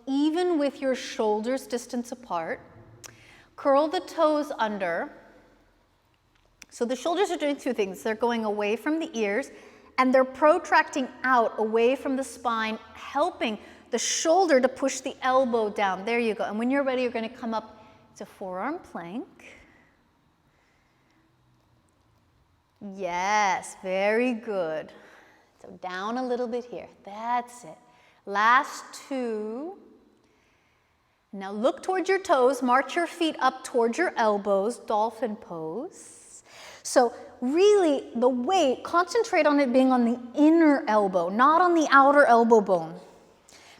even with your shoulders distance apart. Curl the toes under. So the shoulders are doing 2 things. They're going away from the ears and they're protracting out away from the spine, helping the shoulder to push the elbow down. There you go. And when you're ready, you're going to come up to forearm plank. Yes, very good. So down a little bit here. That's it. Last 2. Now look towards your toes. March your feet up towards your elbows. Dolphin pose. So really, the weight, concentrate on it being on the inner elbow, not on the outer elbow bone.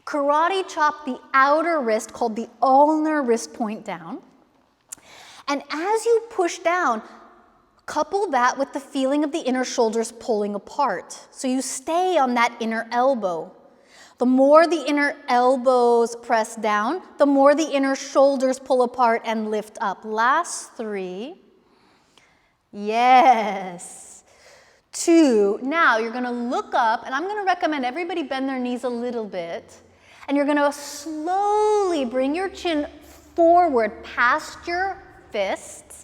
Karate chop the outer wrist, called the ulnar wrist point down. And as you push down, couple that with the feeling of the inner shoulders pulling apart. So you stay on that inner elbow. The more the inner elbows press down, the more the inner shoulders pull apart and lift up. Last 3. Yes. 2. Now you're going to look up, and I'm going to recommend everybody bend their knees a little bit. And you're going to slowly bring your chin forward past your fists.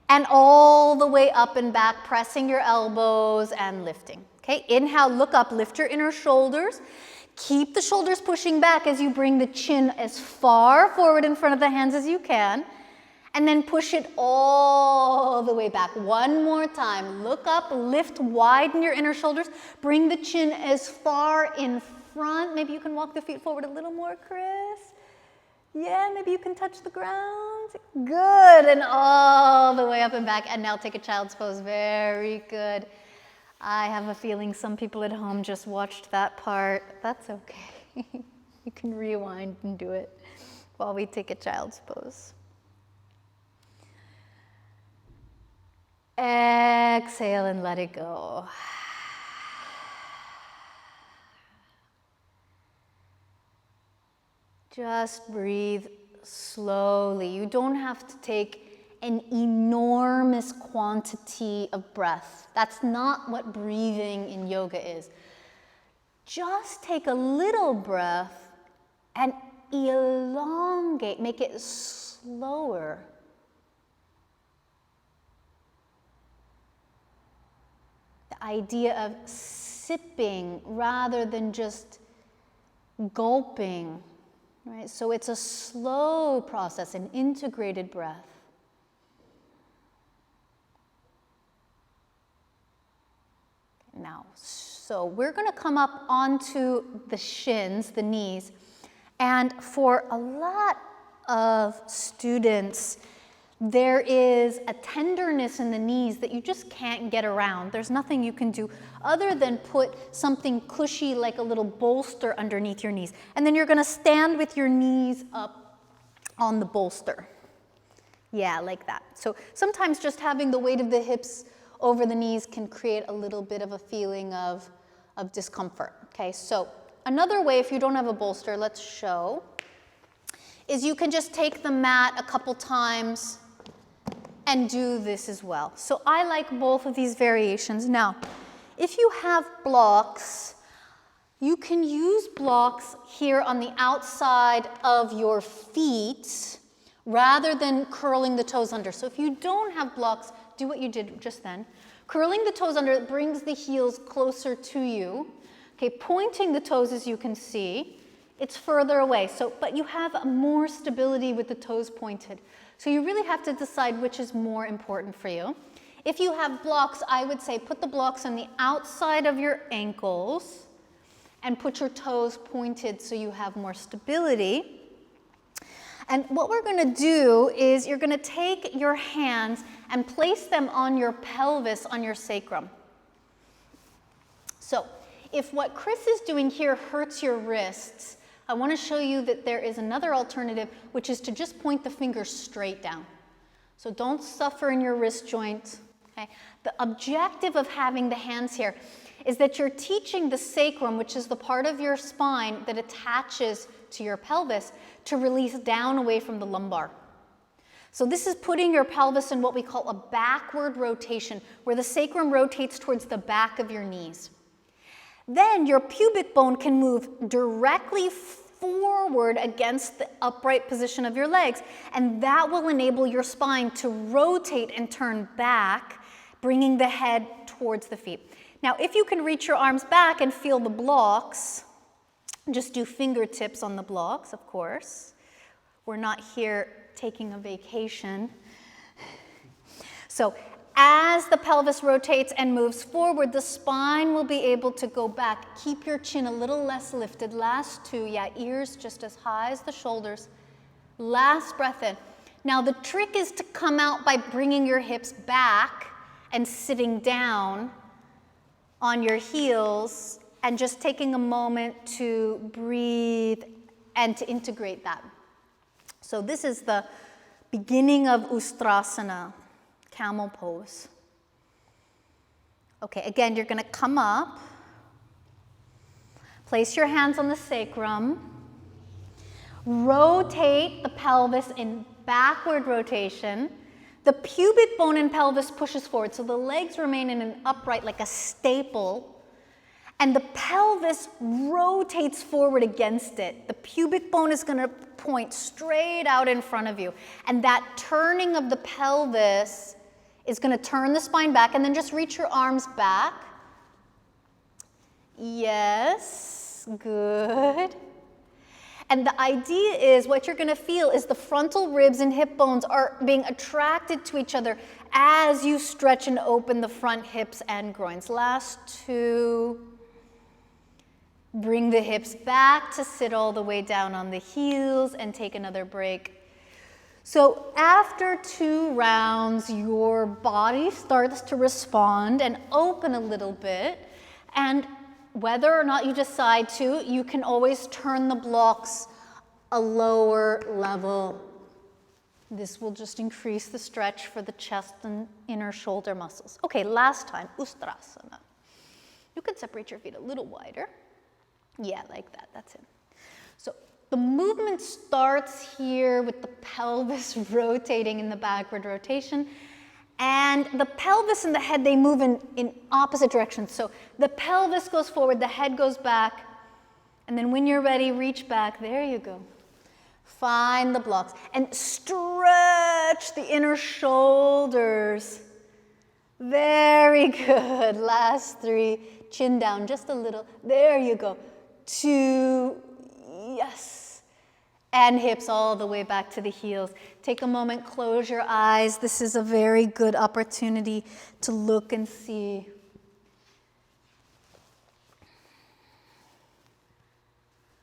And all the way up and back, pressing your elbows and lifting. Okay, inhale, look up, lift your inner shoulders. Keep the shoulders pushing back as you bring the chin as far forward in front of the hands as you can. And then push it all the way back. One more time. Look up, lift, widen your inner shoulders. Bring the chin as far in front. Maybe you can walk the feet forward a little more, Chris. Yeah, maybe you can touch the ground. Good, and all the way up and back. And now take a child's pose. Very good. I have a feeling some people at home just watched that part. That's okay. You can rewind and do it while we take a child's pose. Exhale and let it go. Just breathe slowly. You don't have to take an enormous quantity of breath. That's not what breathing in yoga is. Just take a little breath and elongate, make it slower. The idea of sipping rather than just gulping. Right? So it's a slow process, an integrated breath. Now, so we're going to come up onto the shins, the knees, and for a lot of students, there is a tenderness in the knees that you just can't get around. There's nothing you can do other than put something cushy like a little bolster underneath your knees. And then you're going to stand with your knees up on the bolster. Yeah, like that. So sometimes just having the weight of the hips over the knees can create a little bit of a feeling of discomfort. Okay, so another way, if you don't have a bolster, let's show, is you can just take the mat a couple times and do this as well. So I like both of these variations. Now, if you have blocks, you can use blocks here on the outside of your feet rather than curling the toes under. So if you don't have blocks, do what you did just then. Curling the toes under brings the heels closer to you. Okay, pointing the toes, as you can see, it's further away. So, but you have more stability with the toes pointed. So you really have to decide which is more important for you. If you have blocks, I would say put the blocks on the outside of your ankles and put your toes pointed so you have more stability. And what we're going to do is you're going to take your hands and place them on your pelvis, on your sacrum. So if what Chris is doing here hurts your wrists, I want to show you that there is another alternative, which is to just point the fingers straight down. So don't suffer in your wrist joint. Okay? The objective of having the hands here is that you're teaching the sacrum, which is the part of your spine that attaches to your pelvis, to release down away from the lumbar. So this is putting your pelvis in what we call a backward rotation, where the sacrum rotates towards the back of your knees. Then your pubic bone can move directly forward against the upright position of your legs, and that will enable your spine to rotate and turn back, bringing the head towards the feet. Now, if you can reach your arms back and feel the blocks, just do fingertips on the blocks, of course. We're not here taking a vacation. So as the pelvis rotates and moves forward, the spine will be able to go back. Keep your chin a little less lifted. Last two, yeah, ears just as high as the shoulders. Last breath in. Now the trick is to come out by bringing your hips back and sitting down on your heels and just taking a moment to breathe and to integrate that. So this is the beginning of Ustrasana, Camel Pose. Okay, again, you're going to come up, place your hands on the sacrum, rotate the pelvis in backward rotation. The pubic bone and pelvis pushes forward, so the legs remain in an upright like a staple, and the pelvis rotates forward against it. The pubic bone is going to point straight out in front of you, and that turning of the pelvis is going to turn the spine back, and then just reach your arms back. Yes, good. And the idea is what you're going to feel is the frontal ribs and hip bones are being attracted to each other as you stretch and open the front hips and groins. Last two. Bring the hips back to sit all the way down on the heels and take another break. So after 2 rounds, your body starts to respond and open a little bit. And whether or not you decide to, you can always turn the blocks a lower level. This will just increase the stretch for the chest and inner shoulder muscles. Okay, last time, Ustrasana. You can separate your feet a little wider. Yeah, like that, that's it. So the movement starts here with the pelvis rotating in the backward rotation. And the pelvis and the head, they move in opposite directions. So the pelvis goes forward, the head goes back, and then when you're ready, reach back. There you go. Find the blocks and stretch the inner shoulders. Very good. Last 3, chin down just a little. There you go. 2, yes. And hips all the way back to the heels. Take a moment, close your eyes. This is a very good opportunity to look and see.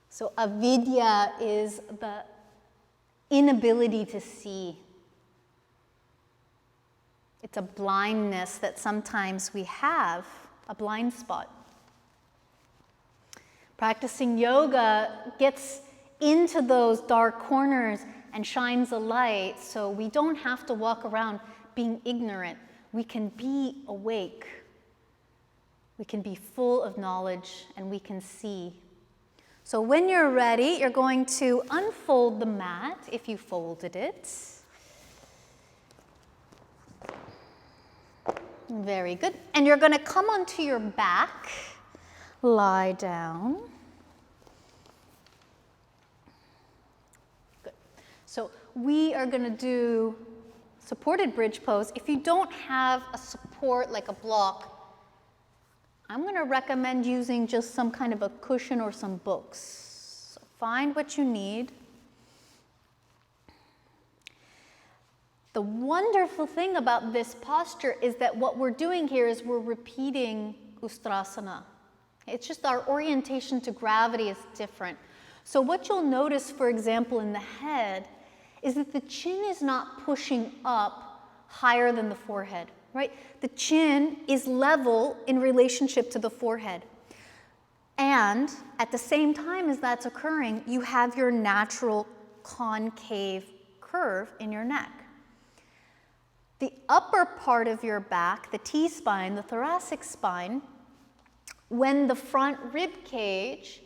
So avidya is the inability to see. It's a blindness that sometimes we have, a blind spot. Practicing yoga gets into those dark corners and shines a light, so we don't have to walk around being ignorant. we can be awake. We can be full of knowledge and we can see. So when you're ready, you're going to unfold the mat if you folded it. Very good. And you're going to come onto your back, lie down. Good. So we are going to do supported bridge pose. If you don't have a support like a block, I'm going to recommend using just some kind of a cushion or some books. So find what you need. The wonderful thing about this posture is that what we're doing here is we're repeating Ustrasana. It's just our orientation to gravity is different. So what you'll notice, for example, in the head, is that the chin is not pushing up higher than the forehead, right? The chin is level in relationship to the forehead. And at the same time as that's occurring, you have your natural concave curve in your neck. The upper part of your back, the T-spine, the thoracic spine, when the front rib cage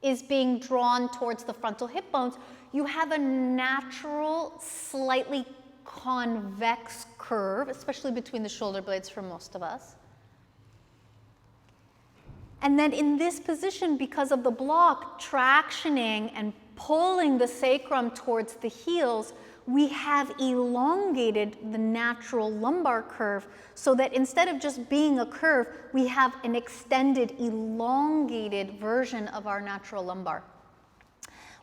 is being drawn towards the frontal hip bones, you have a natural, slightly convex curve, especially between the shoulder blades for most of us. And then in this position, because of the block tractioning and pulling the sacrum towards the heels, we have elongated the natural lumbar curve so that instead of just being a curve, we have an extended, elongated version of our natural lumbar.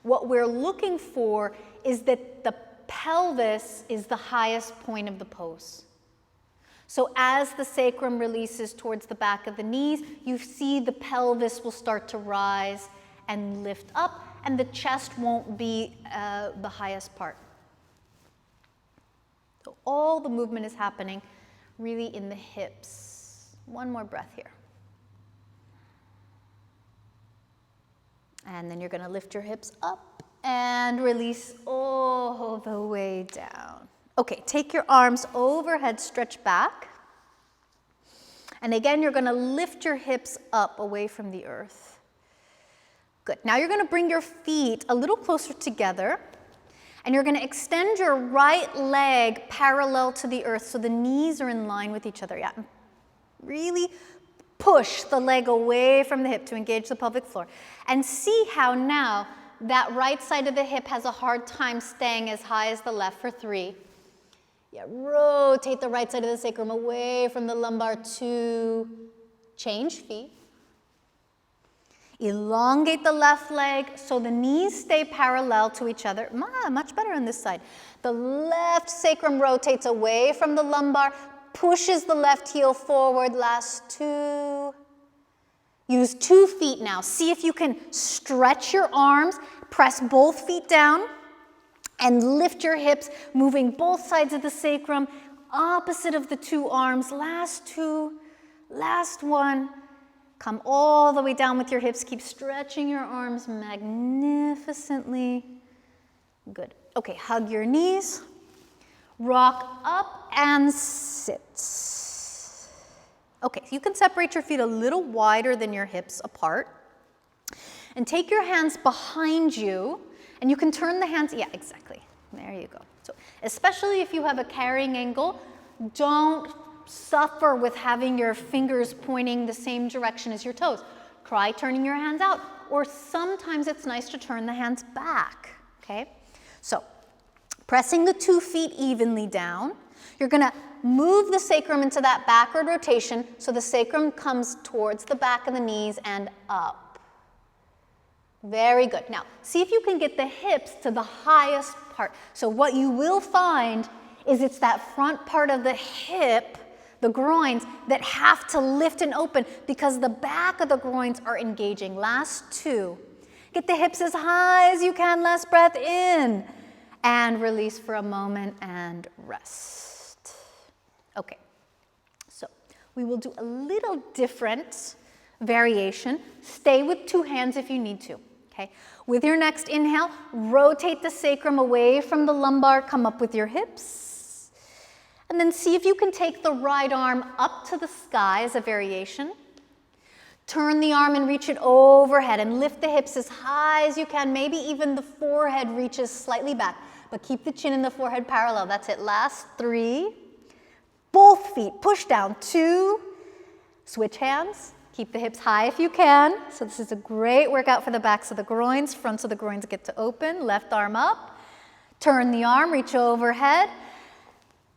What we're looking for is that the pelvis is the highest point of the pose. So as the sacrum releases towards the back of the knees, you see the pelvis will start to rise and lift up, and the chest won't be the highest part. So all the movement is happening really in the hips. One more breath here. And then you're going to lift your hips up and release all the way down. Okay, take your arms overhead, stretch back. And again, you're going to lift your hips up away from the earth. Good. Now you're going to bring your feet a little closer together. And you're going to extend your right leg parallel to the earth so the knees are in line with each other. Yeah. Really push the leg away from the hip to engage the pelvic floor. And see how now that right side of the hip has a hard time staying as high as the left for 3. Yeah, rotate the right side of the sacrum away from the lumbar 2. Change feet. Elongate the left leg so the knees stay parallel to each other. Much better on this side. The left sacrum rotates away from the lumbar, pushes the left heel forward. Last 2. Use 2 feet now. See if you can stretch your arms, press both feet down, and lift your hips, moving both sides of the sacrum, opposite of the 2 arms. Last 2, last 1. Come all the way down with your hips. Keep stretching your arms magnificently. Good. Okay, hug your knees. Rock up and sit. Okay, so you can separate your feet a little wider than your hips apart. And take your hands behind you. And you can turn the hands, yeah, exactly. There you go. So, especially if you have a carrying angle, don't suffer with having your fingers pointing the same direction as your toes. Try turning your hands out, or sometimes it's nice to turn the hands back, okay? So, pressing the 2 feet evenly down, you're going to move the sacrum into that backward rotation so the sacrum comes towards the back of the knees and up. Very good. Now, see if you can get the hips to the highest part. So what you will find is it's that front part of the hip, the groins, that have to lift and open because the back of the groins are engaging. Last 2. Get the hips as high as you can. Last breath in. And release for a moment and rest. Okay. So we will do a little different variation. Stay with 2 hands if you need to. Okay. With your next inhale, rotate the sacrum away from the lumbar. Come up with your hips. And then see if you can take the right arm up to the sky as a variation. Turn the arm and reach it overhead and lift the hips as high as you can. Maybe even the forehead reaches slightly back, but keep the chin and the forehead parallel. That's it. Last 3. Both feet push down. 2. Switch hands. Keep the hips high if you can. So this is a great workout for the backs of the groins. Fronts of the groins get to open. Left arm up. Turn the arm, reach overhead.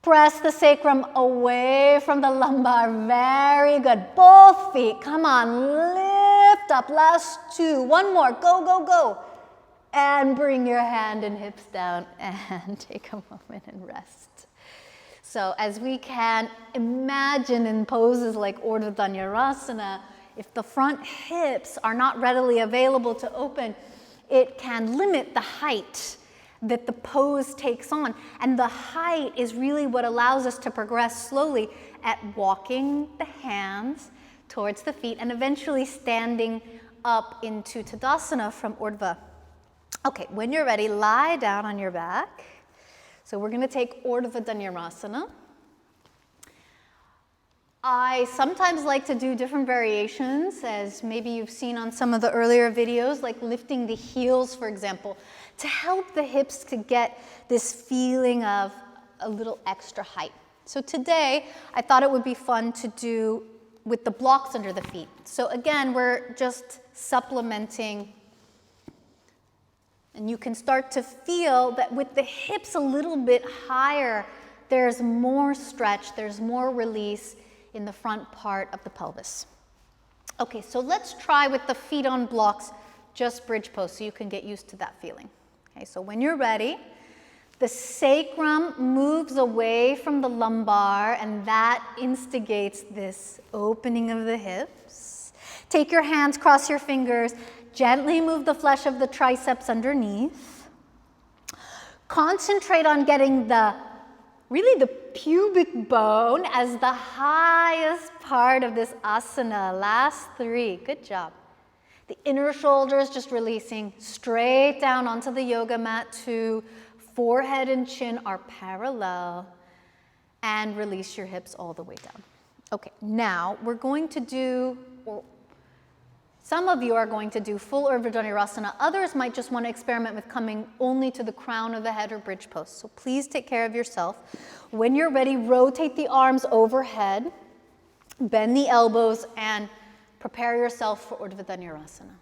Press the sacrum away from the lumbar. Very good. Both feet. Come on. Lift up. Last 2. One more. Go, go, go. And bring your hand and hips down and take a moment and rest. So as we can imagine in poses like Ardha Dhanurasana, if the front hips are not readily available to open, it can limit the height that the pose takes on. And the height is really what allows us to progress slowly at walking the hands towards the feet and eventually standing up into Tadasana from Urdhva. Okay, when you're ready, lie down on your back. So we're going to take Ardha Dhanurasana. I sometimes like to do different variations, as maybe you've seen on some of the earlier videos, like lifting the heels, for example, to help the hips to get this feeling of a little extra height. So today, I thought it would be fun to do with the blocks under the feet. So again, we're just supplementing, and you can start to feel that with the hips a little bit higher, there's more stretch, there's more release in the front part of the pelvis. Okay, so let's try with the feet on blocks, just bridge pose, so you can get used to that feeling. Okay, so when you're ready, the sacrum moves away from the lumbar, and that instigates this opening of the hips. Take your hands, cross your fingers, gently move the flesh of the triceps underneath. Concentrate on getting really the pubic bone as the highest part of this asana. Last 3, good job. The inner shoulders just releasing straight down onto the yoga mat. 2, forehead and chin are parallel, and release your hips all the way down. Okay, now we're going to do, some of you are going to do full Ardha Dhanurasana. Others might just want to experiment with coming only to the crown of the head or bridge pose. So please take care of yourself. When you're ready, rotate the arms overhead, bend the elbows, and prepare yourself for Ardha Dhanurasana.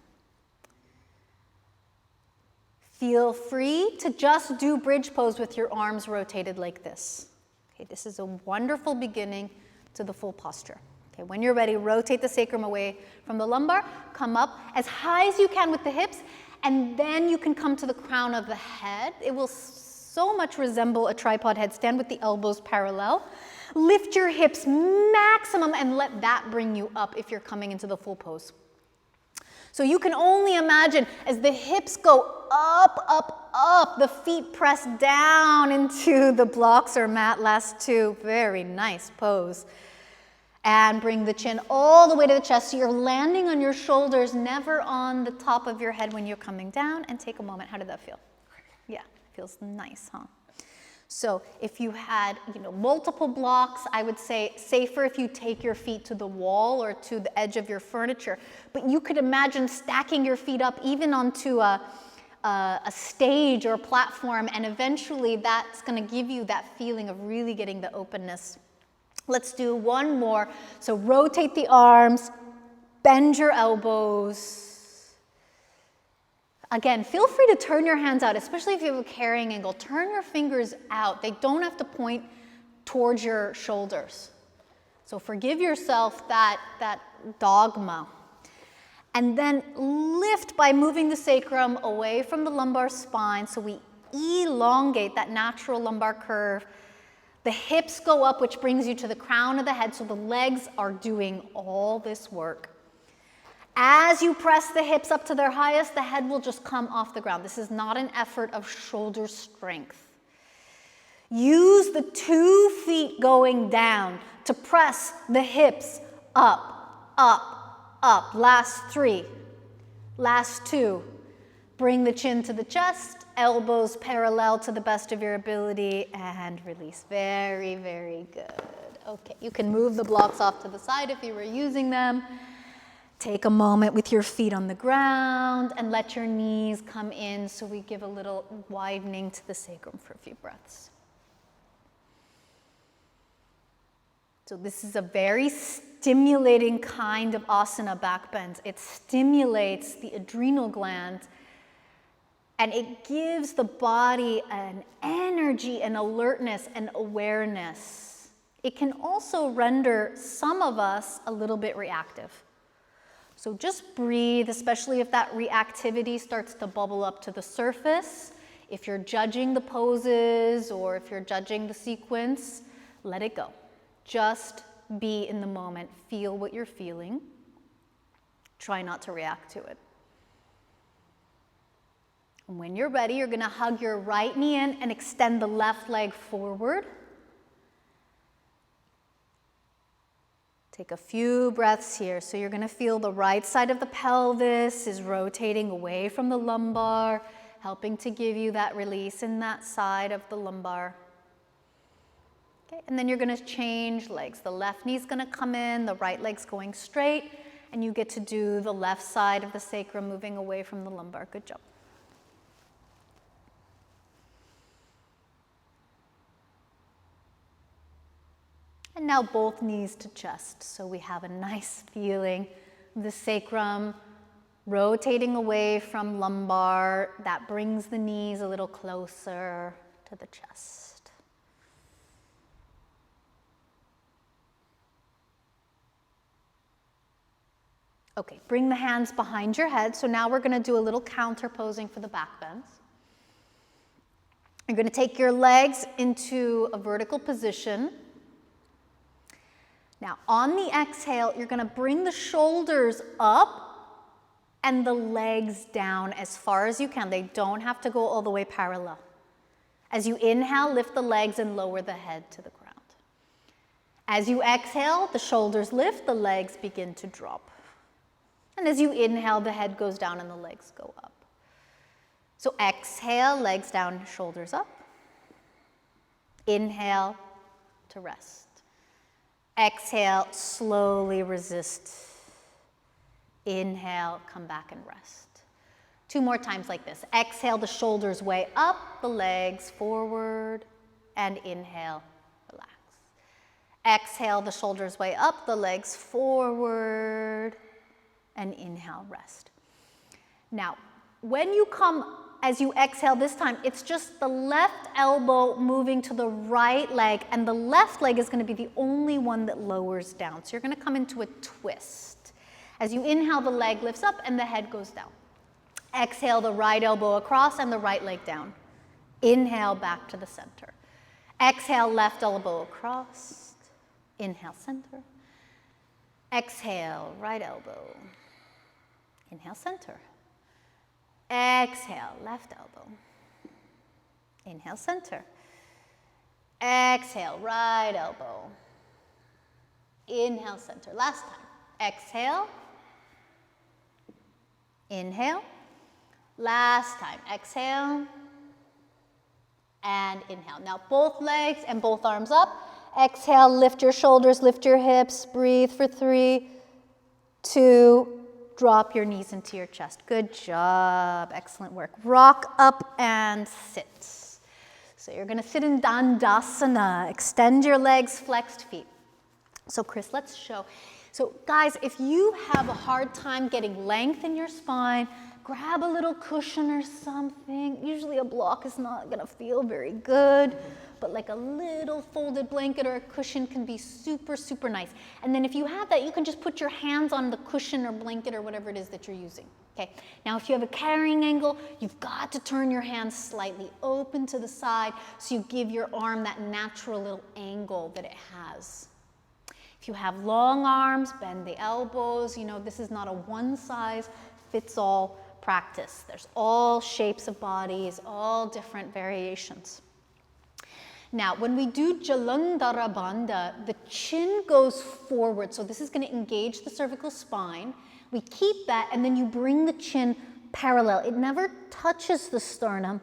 Feel free to just do bridge pose with your arms rotated like this. Okay, this is a wonderful beginning to the full posture. Okay, when you're ready, rotate the sacrum away from the lumbar, come up as high as you can with the hips, and then you can come to the crown of the head. It will so much resemble a tripod headstand with the elbows parallel. Lift your hips maximum and let that bring you up if you're coming into the full pose. So you can only imagine as the hips go up, up, up, the feet press down into the blocks or mat. Last 2, very nice pose. And bring the chin all the way to the chest, so you're landing on your shoulders, never on the top of your head when you're coming down. And take a moment. How did that feel? Yeah, feels nice, huh? So if you had, multiple blocks, I would say safer if you take your feet to the wall or to the edge of your furniture. But you could imagine stacking your feet up even onto a stage or a platform, and eventually that's going to give you that feeling of really getting the openness. Let's do one more. So rotate the arms, bend your elbows. Again, feel free to turn your hands out, especially if you have a carrying angle. Turn your fingers out. They don't have to point towards your shoulders. So forgive yourself that dogma. And then lift by moving the sacrum away from the lumbar spine, so we elongate that natural lumbar curve. The hips go up, which brings you to the crown of the head, so the legs are doing all this work. As you press the hips up to their highest, the head will just come off the ground. This is not an effort of shoulder strength. Use the 2 feet going down to press the hips up, up, up. Last 3. Last 2. Bring the chin to the chest elbows parallel to the best of your ability, and release. Very, very good. Okay, you can move the blocks off to the side if you were using them. Take a moment with your feet on the ground and let your knees come in so we give a little widening to the sacrum for a few breaths. So this is a very stimulating kind of asana back bend. It stimulates the adrenal gland and it gives the body an energy and alertness and awareness. It can also render some of us a little bit reactive. So just breathe, especially if that reactivity starts to bubble up to the surface. If you're judging the poses or if you're judging the sequence, let it go. Just be in the moment. Feel what you're feeling. Try not to react to it. And when you're ready, you're going to hug your right knee in and extend the left leg forward. Take a few breaths here. So you're going to feel the right side of the pelvis is rotating away from the lumbar, helping to give you that release in that side of the lumbar. Okay, and then you're going to change legs. The left knee's going to come in, the right leg's going straight, and you get to do the left side of the sacrum moving away from the lumbar. Good job. And now both knees to chest. So we have a nice feeling of the sacrum rotating away from lumbar. That brings the knees a little closer to the chest. Okay, bring the hands behind your head. So now we're going to do a little counter posing for the back bends. You're going to take your legs into a vertical position. Now, on the exhale, you're going to bring the shoulders up and the legs down as far as you can. They don't have to go all the way parallel. As you inhale, lift the legs and lower the head to the ground. As you exhale, the shoulders lift, the legs begin to drop. And as you inhale, the head goes down and the legs go up. So exhale, legs down, shoulders up. Inhale to rest. Exhale, slowly resist. Inhale, come back and rest. 2 more times like this. Exhale, the shoulders way up, the legs forward, and inhale, relax. Exhale, the shoulders way up, the legs forward, and inhale, rest. Now, when you come, as you exhale this time, it's just the left elbow moving to the right leg, and the left leg is going to be the only one that lowers down. So you're going to come into a twist. As you inhale, the leg lifts up and the head goes down. Exhale, the right elbow across and the right leg down. Inhale, back to the center. Exhale, left elbow across. Inhale, center. Exhale, right elbow. Inhale, center. Exhale, left elbow. Inhale, center. Exhale, right elbow. Inhale, center. Last time. Exhale. Inhale. Last time. Exhale. And inhale. Now both legs and both arms up. Exhale, lift your shoulders, lift your hips. Breathe for 3, 2, drop your knees into your chest. Good job. Excellent work. Rock up and sit. So you're going to sit in Dandasana. Extend your legs, flexed feet. So Chris, let's show. So guys, if you have a hard time getting length in your spine, grab a little cushion or something. Usually a block is not going to feel very good, but like a little folded blanket or a cushion can be super, super nice. And then if you have that, you can just put your hands on the cushion or blanket or whatever it is that you're using. Okay. Now, if you have a carrying angle, you've got to turn your hands slightly open to the side so you give your arm that natural little angle that it has. If you have long arms, bend the elbows. You know, this is not a one-size-fits-all practice. There's all shapes of bodies, all different variations. Now, when we do Jalandhara Bandha, the chin goes forward. So this is going to engage the cervical spine. We keep that, and then you bring the chin parallel. It never touches the sternum.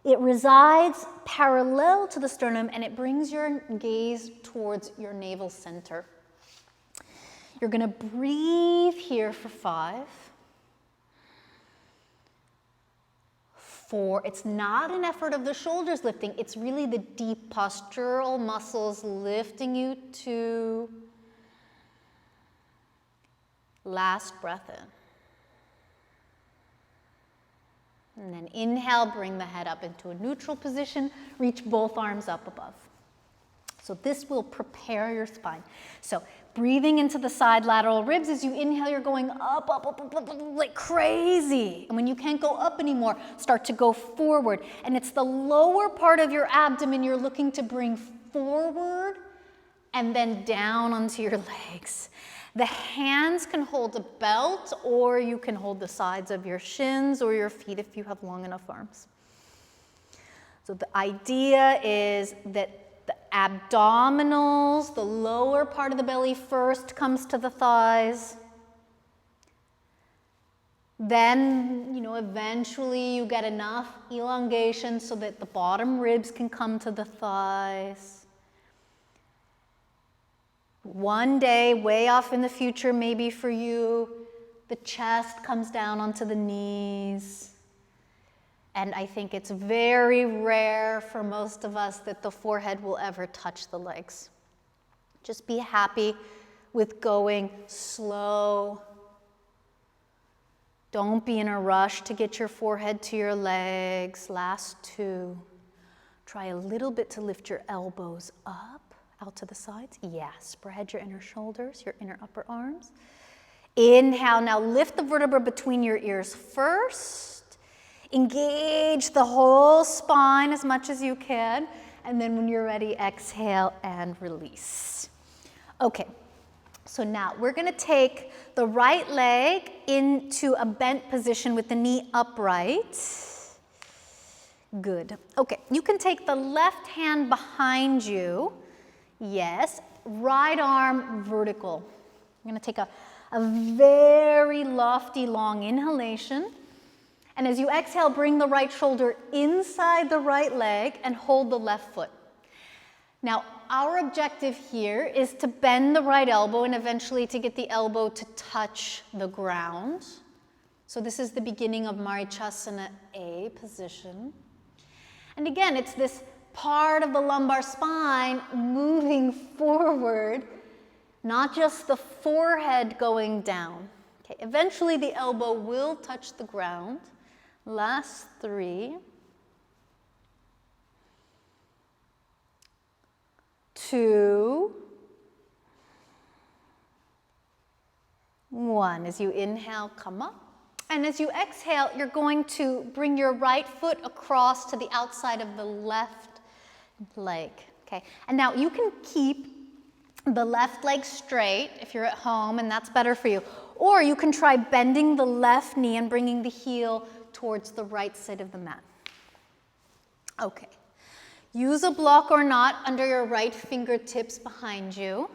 It resides parallel to the sternum and it brings your gaze towards your navel center. You're going to breathe here for 5. 4, it's not an effort of the shoulders lifting, it's really the deep postural muscles lifting you. 2. Last breath in. And then inhale, bring the head up into a neutral position, reach both arms up above. So this will prepare your spine. So breathing into the side lateral ribs. As you inhale, you're going up, up, up, up, up, up, like crazy. And when you can't go up anymore, start to go forward. And it's the lower part of your abdomen you're looking to bring forward and then down onto your legs. The hands can hold a belt, or you can hold the sides of your shins or your feet if you have long enough arms. So the idea is that the abdominals, the lower part of the belly first comes to the thighs. Then, eventually you get enough elongation so that the bottom ribs can come to the thighs. One day, way off in the future, maybe for you, the chest comes down onto the knees. And I think it's very rare for most of us that the forehead will ever touch the legs. Just be happy with going slow. Don't be in a rush to get your forehead to your legs. Last 2. Try a little bit to lift your elbows up. Out to the sides. Yeah, spread your inner shoulders, your inner upper arms. Inhale, now lift the vertebra between your ears first. Engage the whole spine as much as you can. And then when you're ready, exhale and release. Okay, so now we're going to take the right leg into a bent position with the knee upright. Good. Okay, you can take the left hand behind you. Yes, right arm vertical. I'm going to take a very lofty, long inhalation. And as you exhale, bring the right shoulder inside the right leg and hold the left foot. Now, our objective here is to bend the right elbow and eventually to get the elbow to touch the ground. So this is the beginning of Marichasana A position. And again, it's this part of the lumbar spine moving forward, not just the forehead going down. Okay, eventually the elbow will touch the ground. Last 3. 2. 1. As you inhale, come up. And as you exhale, you're going to bring your right foot across to the outside of the left leg, okay? And now you can keep the left leg straight if you're at home and that's better for you. Or you can try bending the left knee and bringing the heel towards the right side of the mat. Okay. Use a block or knot under your right fingertips behind you.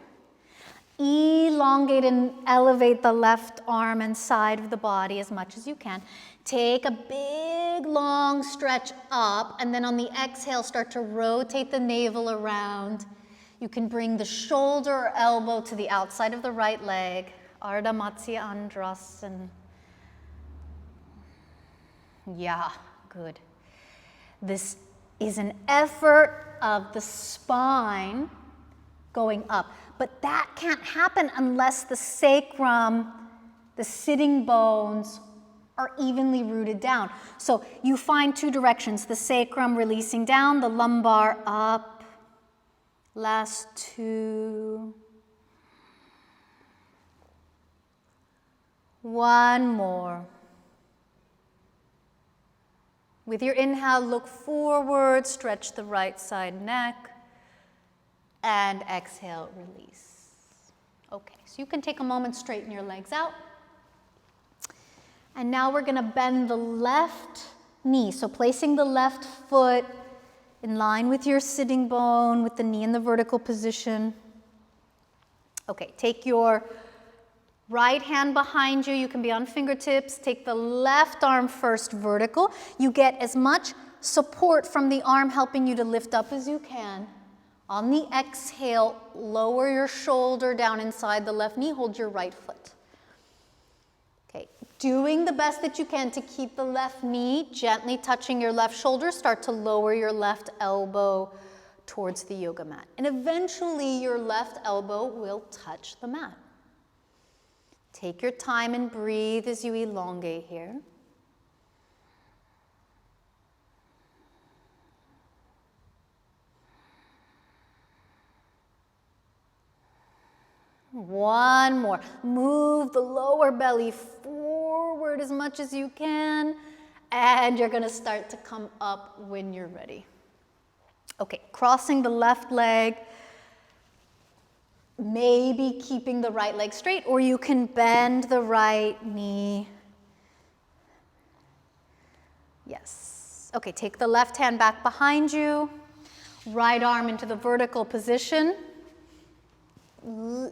Elongate and elevate the left arm and side of the body as much as you can. Take a big, long stretch up, and then on the exhale, start to rotate the navel around. You can bring the shoulder or elbow to the outside of the right leg. Ardha Motsi Andrasana. Yeah, good. This is an effort of the spine going up. But that can't happen unless the sacrum, the sitting bones, are evenly rooted down. So you find 2 directions, the sacrum releasing down, the lumbar up. Last 2. 1 more. With your inhale, look forward, stretch the right side neck. And exhale, release. Okay, so you can take a moment, straighten your legs out. And now we're going to bend the left knee. So placing the left foot in line with your sitting bone, with the knee in the vertical position. Okay, take your right hand behind you. You can be on fingertips. Take the left arm first vertical. You get as much support from the arm helping you to lift up as you can. On the exhale, lower your shoulder down inside the left knee, hold your right foot. Okay, doing the best that you can to keep the left knee gently touching your left shoulder. Start to lower your left elbow towards the yoga mat. And eventually your left elbow will touch the mat. Take your time and breathe as you elongate here. One more. Move the lower belly forward as much as you can, and you're going to start to come up when you're ready. Okay, crossing the left leg, maybe keeping the right leg straight, or you can bend the right knee. Yes. Okay, take the left hand back behind you, right arm into the vertical position.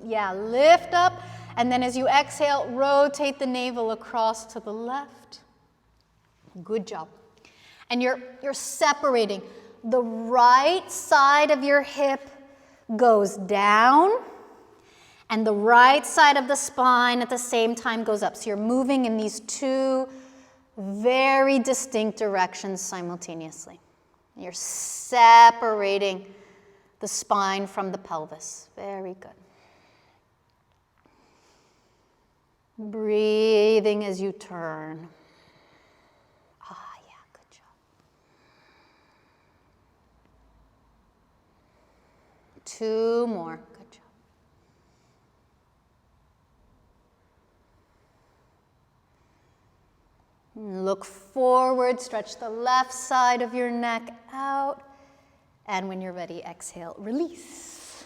Yeah, lift up, and then as you exhale, rotate the navel across to the left. Good job. And you're separating. The right side of your hip goes down, and the right side of the spine at the same time goes up. So you're moving in these two very distinct directions simultaneously. You're separating the spine from the pelvis. Very good. Breathing as you turn. Ah, yeah, good job. 2 more. Good job. Look forward, stretch the left side of your neck out. And when you're ready, exhale, release.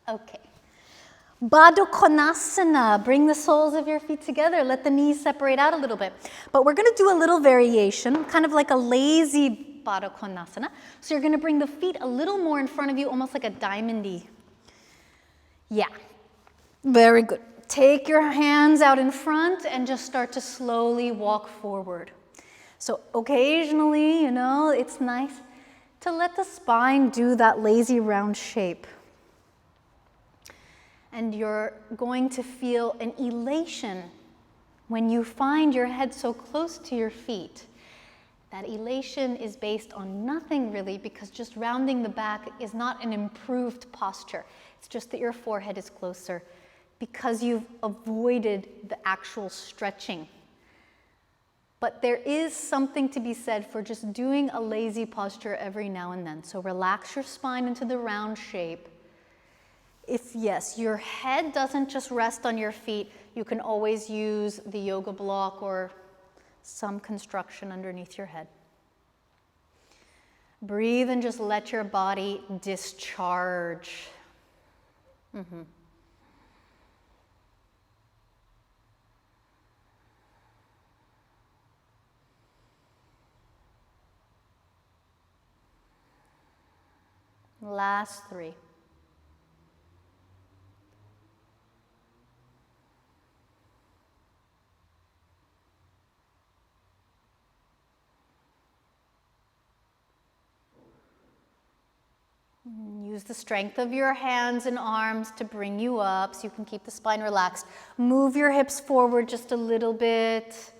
Okay. Baddha Konasana, bring the soles of your feet together, let the knees separate out a little bit. But we're gonna do a little variation, kind of like a lazy Baddha Konasana. So you're gonna bring the feet a little more in front of you, almost like a diamond-y. Yeah, very good. Take your hands out in front and just start to slowly walk forward. So occasionally, you know, it's nice to let the spine do that lazy round shape. And you're going to feel an elation when you find your head so close to your feet. That elation is based on nothing really, because just rounding the back is not an improved posture. It's just that your forehead is closer because you've avoided the actual stretching. But there is something to be said for just doing a lazy posture every now and then. So relax your spine into the round shape. If, yes, your head doesn't just rest on your feet, you can always use the yoga block or some construction underneath your head. Breathe and just let your body discharge. Last 3. Use the strength of your hands and arms to bring you up so you can keep the spine relaxed. Move your hips forward just a little bit,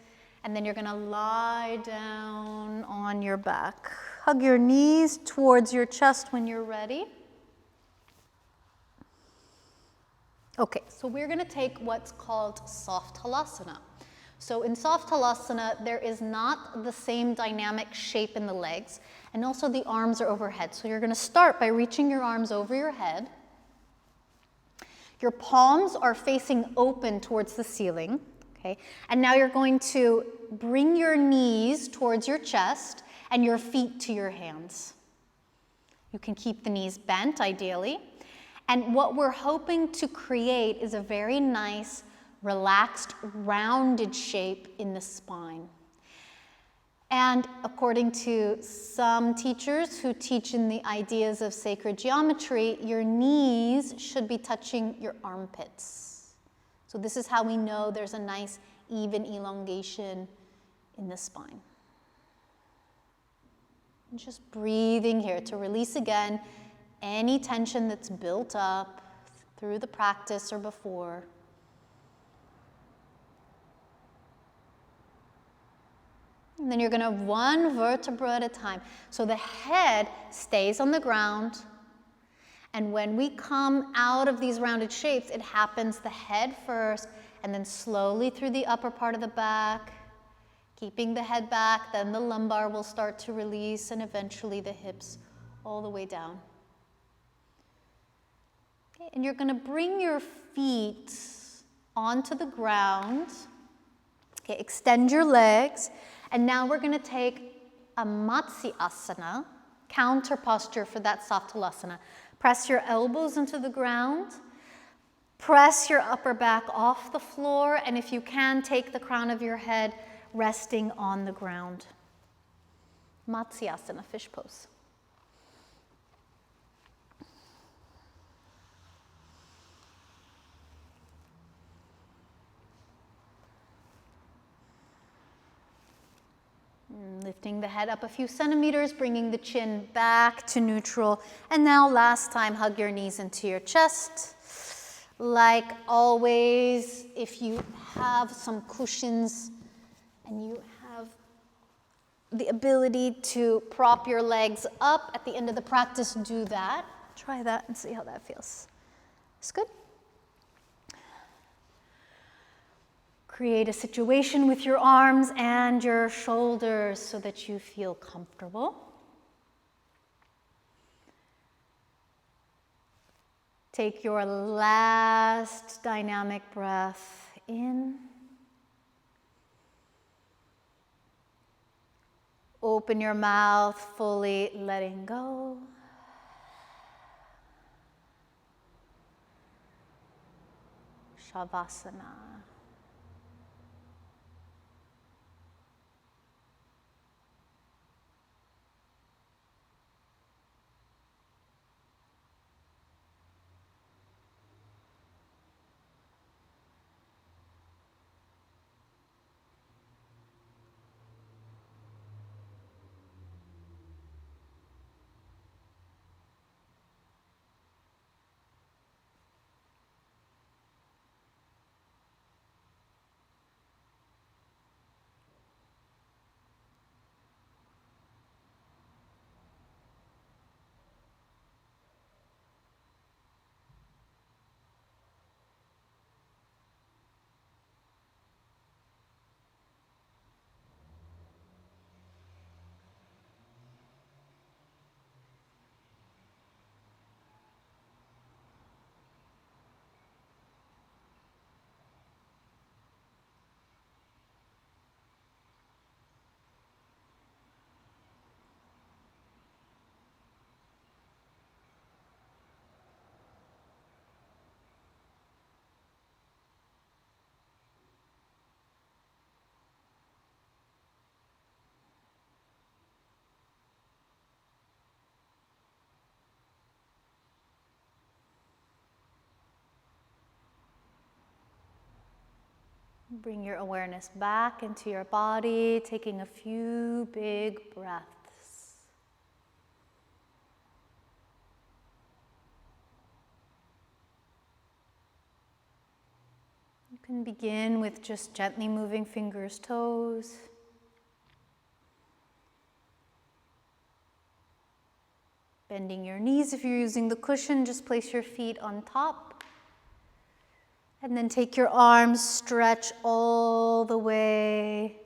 and then you're going to lie down on your back. Hug your knees towards your chest when you're ready. Okay, so we're going to take what's called soft halasana. So in soft halasana, there is not the same dynamic shape in the legs, and also the arms are overhead. So you're going to start by reaching your arms over your head. Your palms are facing open towards the ceiling, okay? And now you're going to bring your knees towards your chest and your feet to your hands. You can keep the knees bent, ideally. And what we're hoping to create is a very nice, relaxed, rounded shape in the spine. And according to some teachers who teach in the ideas of sacred geometry, your knees should be touching your armpits. So this is how we know there's a nice, even elongation in the spine. And just breathing here to release again any tension that's built up through the practice or before. And then you're going to one vertebra at a time. So the head stays on the ground. And when we come out of these rounded shapes, it happens the head first, and then slowly through the upper part of the back, keeping the head back, then the lumbar will start to release, and eventually the hips all the way down. Okay, and you're going to bring your feet onto the ground. Okay, extend your legs, and now we're going to take a Motsi Asana, counter posture for that Satyalasana. Press your elbows into the ground. Press your upper back off the floor, and if you can, take the crown of your head resting on the ground. Matsyasana, fish pose. Lifting the head up a few centimeters, bringing the chin back to neutral. And now last time, hug your knees into your chest. Like always, if you have some cushions and you have the ability to prop your legs up at the end of the practice, do that. Try that and see how that feels. It's good. Create a situation with your arms and your shoulders so that you feel comfortable. Take your last dynamic breath in. Open your mouth, fully letting go. Shavasana. Bring your awareness back into your body, taking a few big breaths. You can begin with just gently moving fingers, toes. Bending your knees if you're using the cushion, just place your feet on top. And then take your arms, stretch all the way.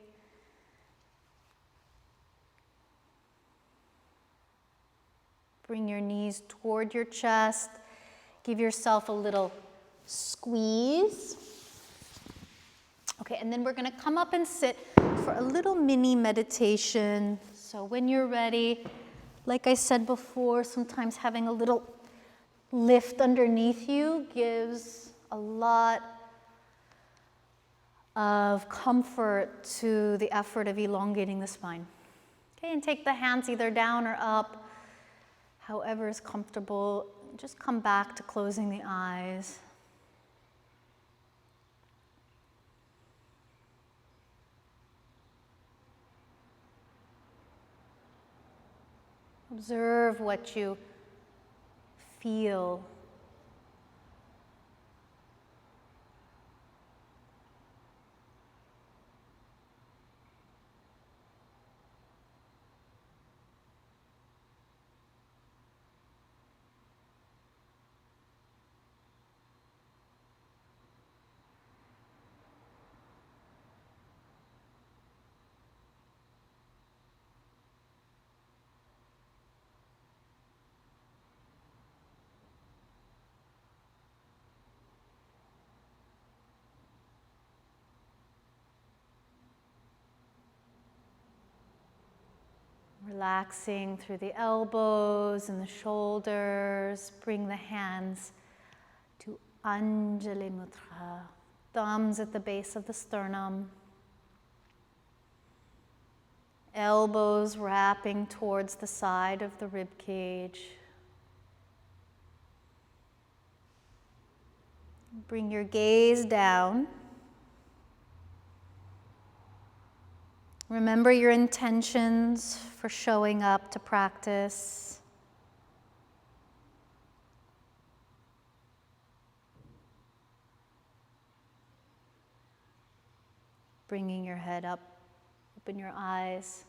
Bring your knees toward your chest. Give yourself a little squeeze. Okay, and then we're going to come up and sit for a little mini meditation. So when you're ready, like I said before, sometimes having a little lift underneath you gives a lot of comfort to the effort of elongating the spine. Okay, and take the hands either down or up, however is comfortable. Just come back to closing the eyes. Observe what you feel. Relaxing through the elbows and the shoulders. Bring the hands to Anjali Mudra. Thumbs at the base of the sternum. Elbows wrapping towards the side of the rib cage. Bring your gaze down. Remember your intentions for showing up to practice. Bringing your head up, open your eyes.